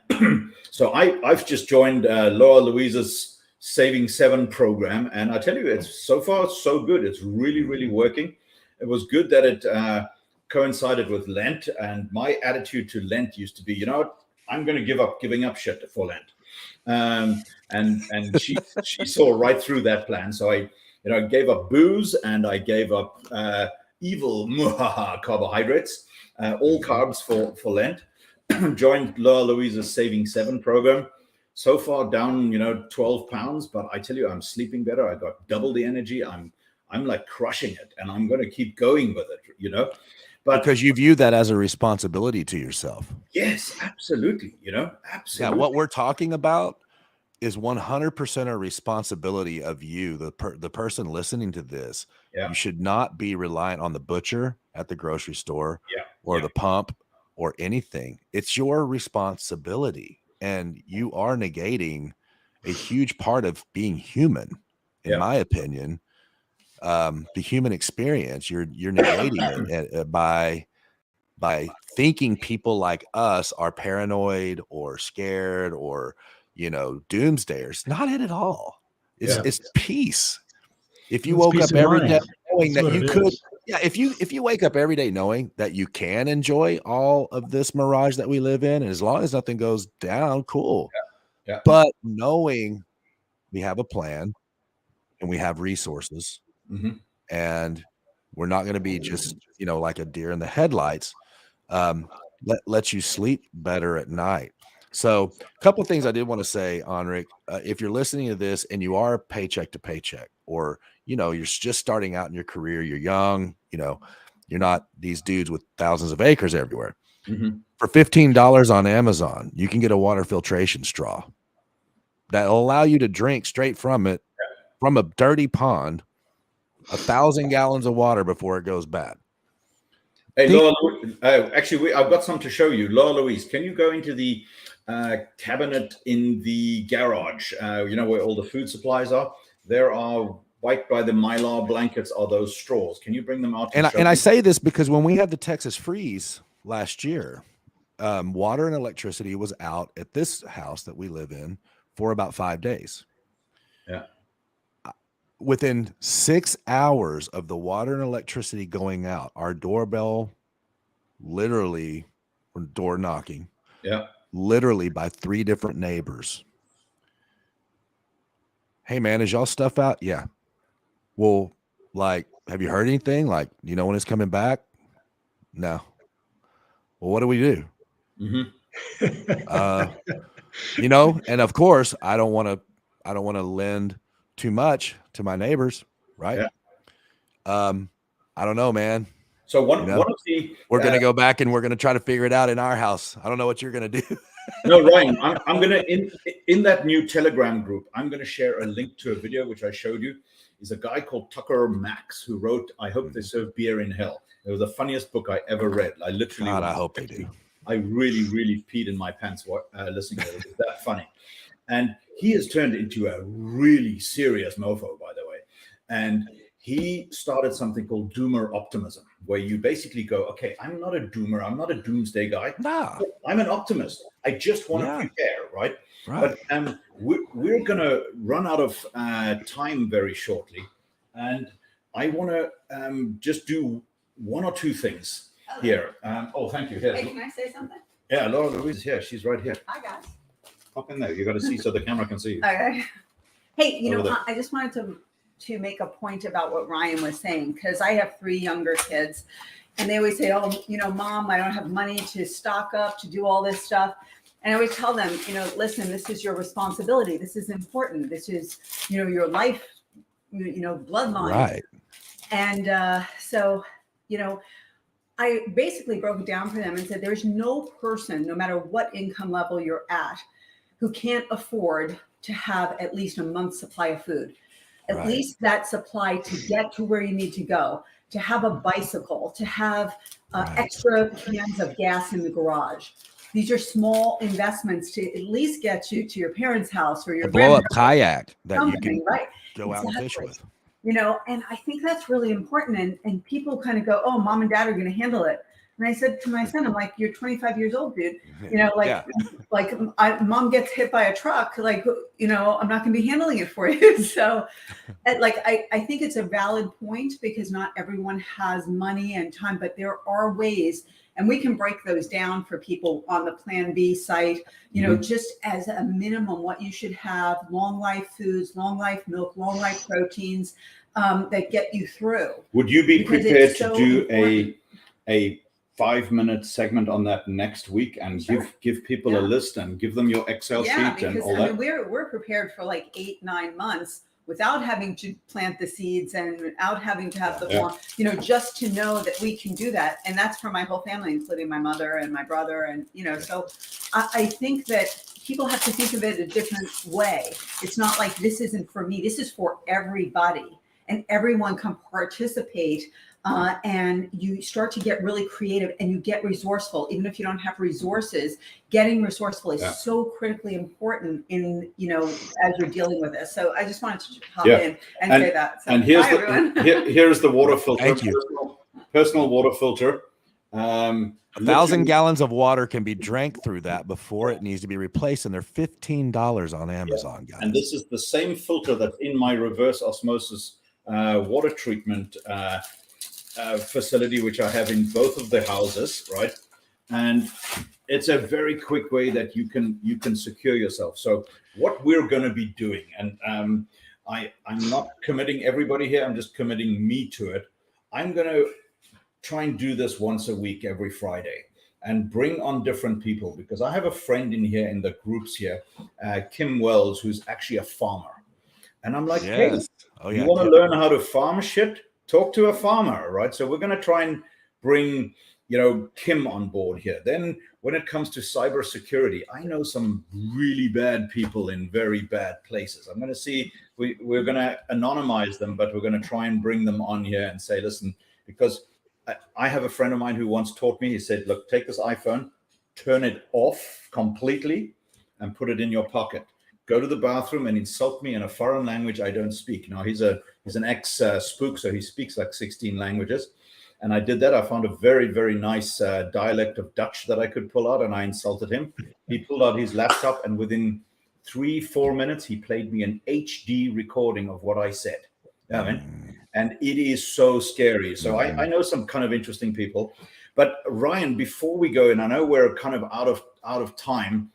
so I've just joined Laura Louise's Saving 7 program, and I tell you, it's so far so good. It's really, really working. It was good that it coincided with Lent, and my attitude to Lent used to be, you know what, I'm going to give up giving up shit for Lent. And she saw right through that plan. So I gave up booze, and I gave up evil carbohydrates, all carbs for Lent. Joined Laura Louise's Saving 7 program. So far down, 12 pounds, but I tell you, I'm sleeping better. I got double the energy. I'm like crushing it, and I'm going to keep going with it, But because you view that as a responsibility to yourself. yes, absolutely. You know, absolutely. Yeah, what we're talking about is 100% a responsibility of you, the person listening to this. Yeah. You should not be reliant on the butcher at the grocery store or Yeah. the pump or anything. It's your responsibility, and you are negating a huge part of being human, in my opinion. The human experience, you're negating it by thinking people like us are paranoid or scared or, you know, doomsdayers. Not it at all. It's peace. If you It's woke peace up of every mind. day knowing That's that what you it could, is. if you wake up every day knowing that you can enjoy all of this mirage that we live in, and as long as nothing goes down, cool. Yeah. But knowing we have a plan and we have resources, and we're not going to be just, you know, like a deer in the headlights, lets you sleep better at night. So a couple of things I did want to say, Henrik, if you're listening to this and you are paycheck to paycheck, or, you know, you're just starting out in your career, you're young, you know, you're not these dudes with thousands of acres everywhere. For $15 on Amazon, you can get a water filtration straw that'll allow you to drink straight from it, from a dirty pond, 1,000 gallons of water before it goes bad. Hey, Laura, actually, I've got some to show you. Laura Louise, can you go into the cabinet in the garage? You know where all the food supplies are? There are, right by the Mylar blankets, are those straws. Can you bring them out? And I say this because when we had the Texas freeze last year, water and electricity was out at this house that we live in for about 5 days. Yeah. Within 6 hours of the water and electricity going out, our doorbell literally, or door knocking, literally by 3 different neighbors. Hey man, is y'all stuff out? Yeah. Well, like, have you heard anything? Like, you know when it's coming back? No. Well, what do we do? You know, and of course, I don't want to lend too much to my neighbors, right? I don't know, man. So one You know, of the we're gonna go back and we're gonna try to figure it out in our house. I don't know what you're gonna do. No, Ryan, I'm gonna in that new Telegram group, I'm gonna share a link to a video which I showed you. Is a guy called Tucker Max who wrote "I Hope They Serve Beer in Hell." It was the funniest book I ever read. I literally, God, I hope they do. I really peed in my pants listening to it. It was that funny. And he has turned into a really serious mofo, by the way. And he started something called doomer optimism, where you basically go, okay, I'm not a doomer. I'm not a doomsday guy. Nah. I'm an optimist. I just want to prepare, right? But we're going to run out of time very shortly. And I want to just do one or two things here. Thank you. Here. Hey, can I say something? Yeah, Laura Louise is here. She's right here. Hi, guys. Pop in there. You got to see so the camera can see you. Okay. Hey, you Over know, there. I just wanted to make a point about what Ryan was saying, because I have 3 younger kids, and they always say, "Oh, you know, Mom, I don't have money to stock up, to do all this stuff." And I always tell them, you know, listen, this is your responsibility. This is important. This is, you know, your life, you know, bloodline. Right. And so, you know, I basically broke it down for them and said, there's no person, no matter what income level you're at, who can't afford to have at least a month's supply of food, at least that supply to get to where you need to go, to have a bicycle, to have extra cans of gas in the garage. These are small investments to at least get you to your parents' house or your blow up kayak that you something, can go out and fish Exactly. with. You know, and I think that's really important. And people kind of go, "Oh, Mom and Dad are going to handle it." And I said to my son, "I'm like, you're 25 years old, dude. You know, like, Mom gets hit by a truck. Like, you know, I'm not going to be handling it for you." So, I think it's a valid point, because not everyone has money and time, but there are ways, and we can break those down for people on the Plan B site. You know, just as a minimum, what you should have: long life foods, long life milk, long life proteins that get you through. Would you be Because prepared it's to so do important. a 5-minute segment on that next week and give people a list and give them your Excel sheet and because all I that? mean, we're prepared for like 8-9 months without having to plant the seeds and without having to have the farm, you know, just to know that we can do that. And that's for my whole family, including my mother and my brother. And, you know, so I think that people have to think of it a different way. It's not like this isn't for me. This is for everybody, and everyone can participate. And you start to get really creative and you get resourceful. Even if you don't have resources, getting resourceful is so critically important in, you know, as you're dealing with this. So I just wanted to hop in and say that. So, and here's the water filter. Thank you. Personal water filter. 1,000 gallons of water can be drank through that before it needs to be replaced, and they're $15 on Amazon, guys. And this is the same filter that's in my reverse osmosis water treatment facility, which I have in both of the houses, right? And it's a very quick way that you can secure yourself. So what we're going to be doing, and I'm not committing everybody here, I'm just committing me to it. I'm going to try and do this once a week, every Friday, and bring on different people, because I have a friend in here in the groups here, Kim Wells, who's actually a farmer. And I'm like, hey, you want to learn how to farm shit? Talk to a farmer, right? So we're going to try and bring, you know, Kim on board here. Then when it comes to cybersecurity, I know some really bad people in very bad places. I'm going to see, we're going to anonymize them, but we're going to try and bring them on here and say, listen, because I have a friend of mine who once taught me, he said, look, take this iPhone, turn it off completely and put it in your pocket. Go to the bathroom and insult me in a foreign language I don't speak. Now, he's an ex-spook, so he speaks like 16 languages. And I did that. I found a very, very nice dialect of Dutch that I could pull out, and I insulted him. He pulled out his laptop, and within 3-4 minutes, he played me an HD recording of what I said. Yeah, man. And it is so scary. So I know some kind of interesting people. But Ryan, before we go, and I know we're kind of out of time,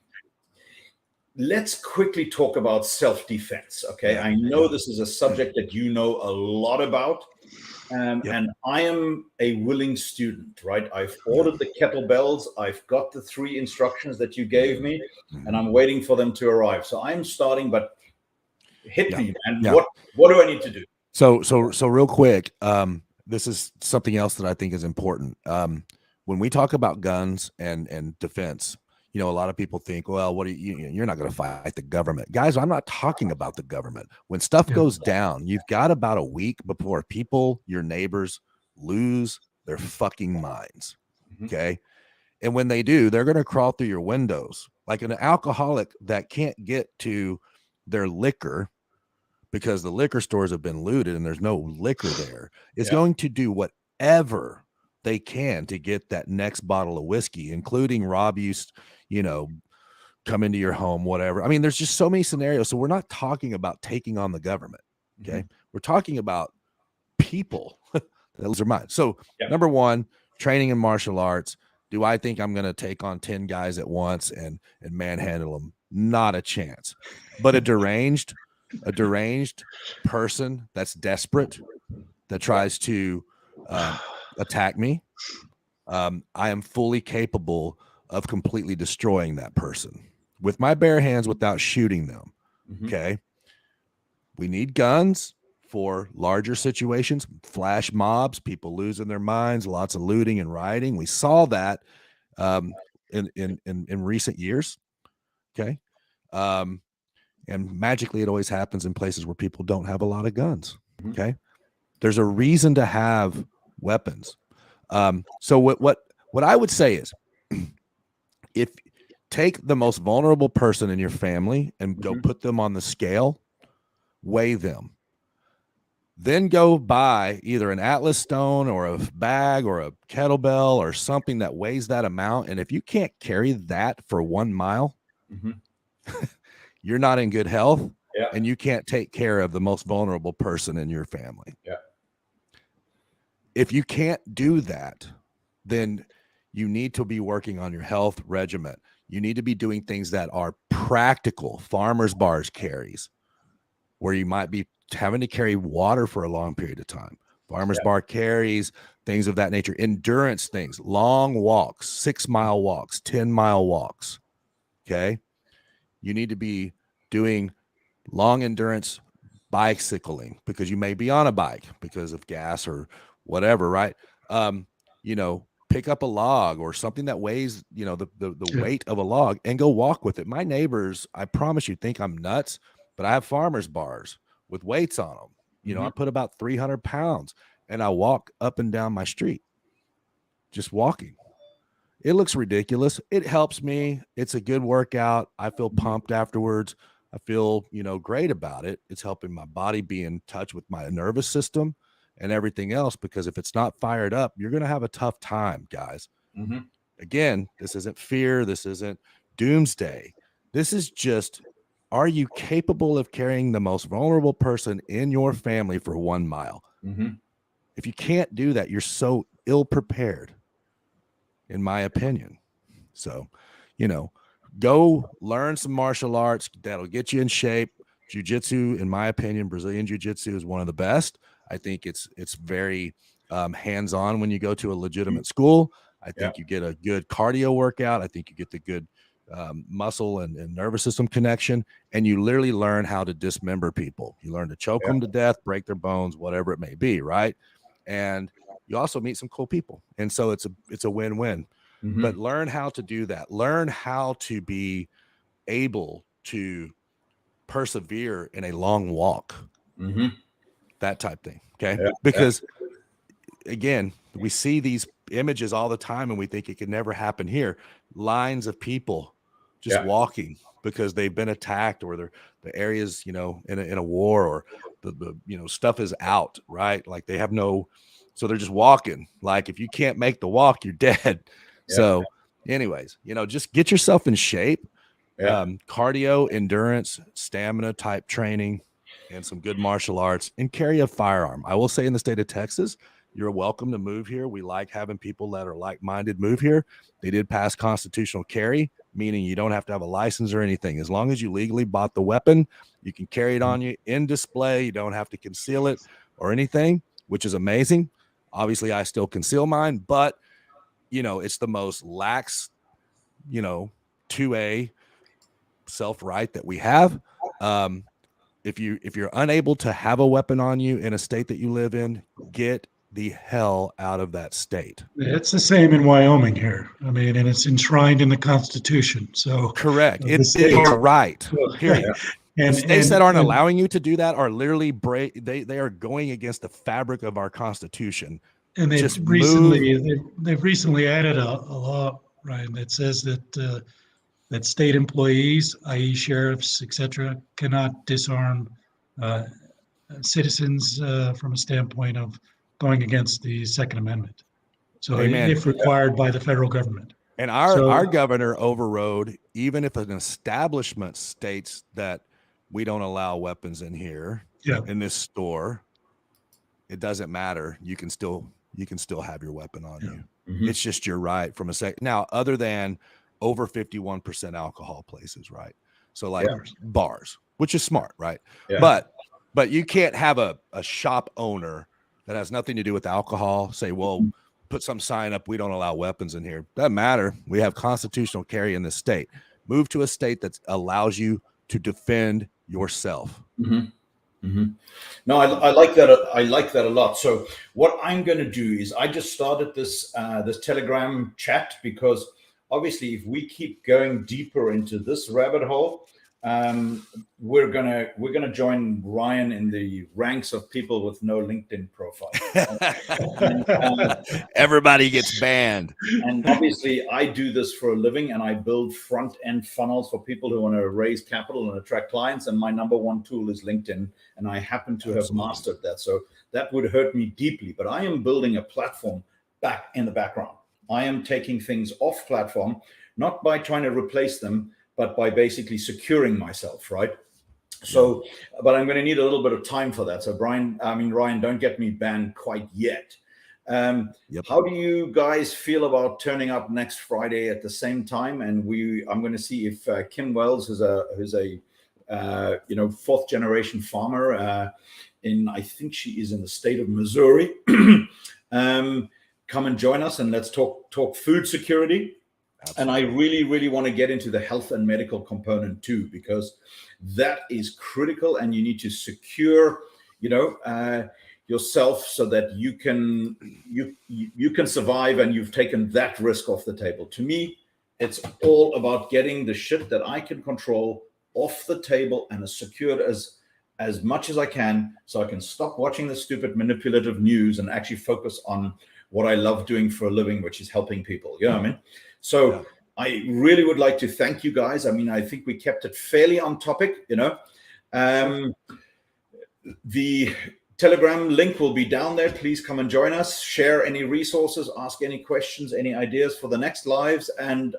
let's quickly talk about self-defense. Okay. I know this is a subject that you know a lot about. And I am a willing student, right? I've ordered the kettlebells. I've got the 3 instructions that you gave me, and I'm waiting for them to arrive. So I'm starting, but hit me, man. What do I need to do? So real quick, this is something else that I think is important. When we talk about guns and defense, you know, a lot of people think, well, what are you're not going to fight the government. Guys, I'm not talking about the government. When stuff goes down, you've got about a week before people, your neighbors, lose their fucking minds. Okay. And when they do, they're going to crawl through your windows like an alcoholic that can't get to their liquor because the liquor stores have been looted and there's no liquor there, is going to do whatever they can to get that next bottle of whiskey, including rob you, you know, come into your home, whatever. I mean, there's just so many scenarios. So we're not talking about taking on the government. Okay. We're talking about people that lose their mind. So number one, training in martial arts. Do I think I'm going to take on 10 guys at once and manhandle them? Not a chance. But a deranged person that's desperate, that tries to attack me, I am fully capable of completely destroying that person with my bare hands without shooting them. Okay. We need guns for larger situations, flash mobs, people losing their minds, lots of looting and rioting. We saw that in recent years. Okay. And magically it always happens in places where people don't have a lot of guns. Okay. There's a reason to have weapons. So what I would say is, if take the most vulnerable person in your family and go put them on the scale, weigh them, then go buy either an Atlas stone or a bag or a kettlebell or something that weighs that amount. And if you can't carry that for 1 mile, you're not in good health and you can't take care of the most vulnerable person in your family. If you can't do that, then you need to be working on your health regimen. You need to be doing things that are practical. Farmers bars carries, where you might be having to carry water for a long period of time. Farmers bar carries, things of that nature. Endurance things, long walks, 6-mile walks, 10-mile walks. Okay. You need to be doing long endurance bicycling, because you may be on a bike because of gas or whatever, right? You know, pick up a log or something that weighs, you know, the weight of a log and go walk with it. My neighbors, I promise you, think I'm nuts, but I have farmers bars with weights on them. You know, I put about 300 pounds and I walk up and down my street, just walking. It looks ridiculous. It helps me. It's a good workout. I feel pumped afterwards. I feel, you know, great about it. It's helping my body be in touch with my nervous system and everything else, because if it's not fired up, you're going to have a tough time, guys. Again, this isn't fear. This isn't doomsday. This is just, are you capable of carrying the most vulnerable person in your family for 1 mile? If you can't do that, you're so ill prepared, in my opinion. So, you know, go learn some martial arts. That'll get you in shape. Jiu-Jitsu, in my opinion, Brazilian Jiu-Jitsu is one of the best. I think it's very hands-on when you go to a legitimate school. I think you get a good cardio workout. I think you get the good muscle and nervous system connection, and you literally learn how to dismember people. You learn to choke them to death, break their bones, whatever it may be, right? And you also meet some cool people, and so it's a win-win. But learn how to do that. Learn how to be able to persevere in a long walk, that type thing. Okay, because again, we see these images all the time, and we think it could never happen here. Lines of people just walking because they've been attacked, or the areas, you know, in a war, or the you know, stuff is out, right? Like they have no, so they're just walking. Like if you can't make the walk, you're dead. So anyways, you know, just get yourself in shape. Cardio, endurance, stamina type training, and some good martial arts, and carry a firearm. I will say, in the state of Texas, you're welcome to move here. We like having people that are like-minded move here. They did pass constitutional carry, meaning you don't have to have a license or anything. As long as you legally bought the weapon, you can carry it on you in display. You don't have to conceal it or anything, which is amazing. Obviously, I still conceal mine, but you know, it's the most lax, you know, 2A self-right that we have. If you're unable to have a weapon on you in a state that you live in, get the hell out of that state. It's the same in Wyoming here. I mean, and it's enshrined in the Constitution. So correct. It's right. Period. And the states that aren't allowing you to do that are literally they are going against the fabric of our Constitution. And they've recently added a law, right, that says that that state employees, i.e., sheriffs, etc., cannot disarm citizens from a standpoint of going against the Second Amendment. So if required by the federal government. And our governor overrode, even if an establishment states that we don't allow weapons in here, in this store, it doesn't matter. You can still have your weapon on you. It's just your right from a second. Now, other than over 51% alcohol places, right? So like bars, which is smart, right? But you can't have a shop owner that has nothing to do with alcohol say, well, put some sign up, we don't allow weapons in here. Doesn't matter. We have constitutional carry in this state. Move to a state that allows you to defend yourself. No, I like that. I like that a lot. So what I'm going to do is I just started this this Telegram chat, because obviously if we keep going deeper into this rabbit hole, we're gonna join Ryan in the ranks of people with no LinkedIn profile. Everybody gets banned. And obviously I do this for a living, and I build front end funnels for people who want to raise capital and attract clients. And my number one tool is LinkedIn, and I happen to have mastered that. So that would hurt me deeply, but I am building a platform back in the background. I am taking things off platform, not by trying to replace them, but by basically securing myself, right? So, but I'm going to need a little bit of time for that. So Ryan, don't get me banned quite yet. How do you guys feel about turning up next Friday at the same time? And I'm going to see if Kim Wells, who's a fourth generation farmer I think she is in the state of Missouri, come and join us, and let's talk food security. And I really, really want to get into the health and medical component too, because that is critical, and you need to secure, yourself so that you can survive, and you've taken that risk off the table. To me, it's all about getting the shit that I can control off the table and as secured as much as I can, so I can stop watching the stupid manipulative news and actually focus on what I love doing for a living, which is helping people. You know what I mean? So yeah. I really would like to thank you guys. I mean, I think we kept it fairly on topic, The Telegram link will be down there. Please come and join us. Share any resources, ask any questions, any ideas for the next lives. And,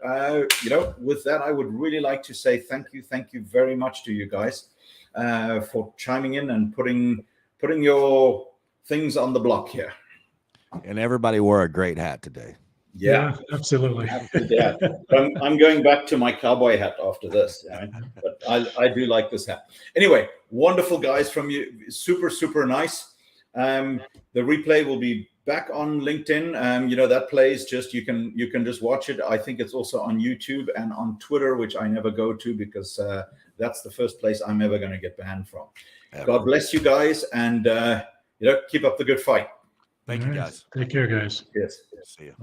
with that, I would really like to say thank you very much to you guys for chiming in and putting your things on the block here. And everybody wore a great hat today. Yeah, absolutely. Yeah. I'm going back to my cowboy hat after this. But I do like this hat. Anyway, wonderful guys from you. Super, super nice. The replay will be back on LinkedIn. That plays just, you can just watch it. I think it's also on YouTube and on Twitter, which I never go to because that's the first place I'm ever going to get banned from. God bless you guys, and keep up the good fight. Thank you, guys. Take care, guys. Yes. See you.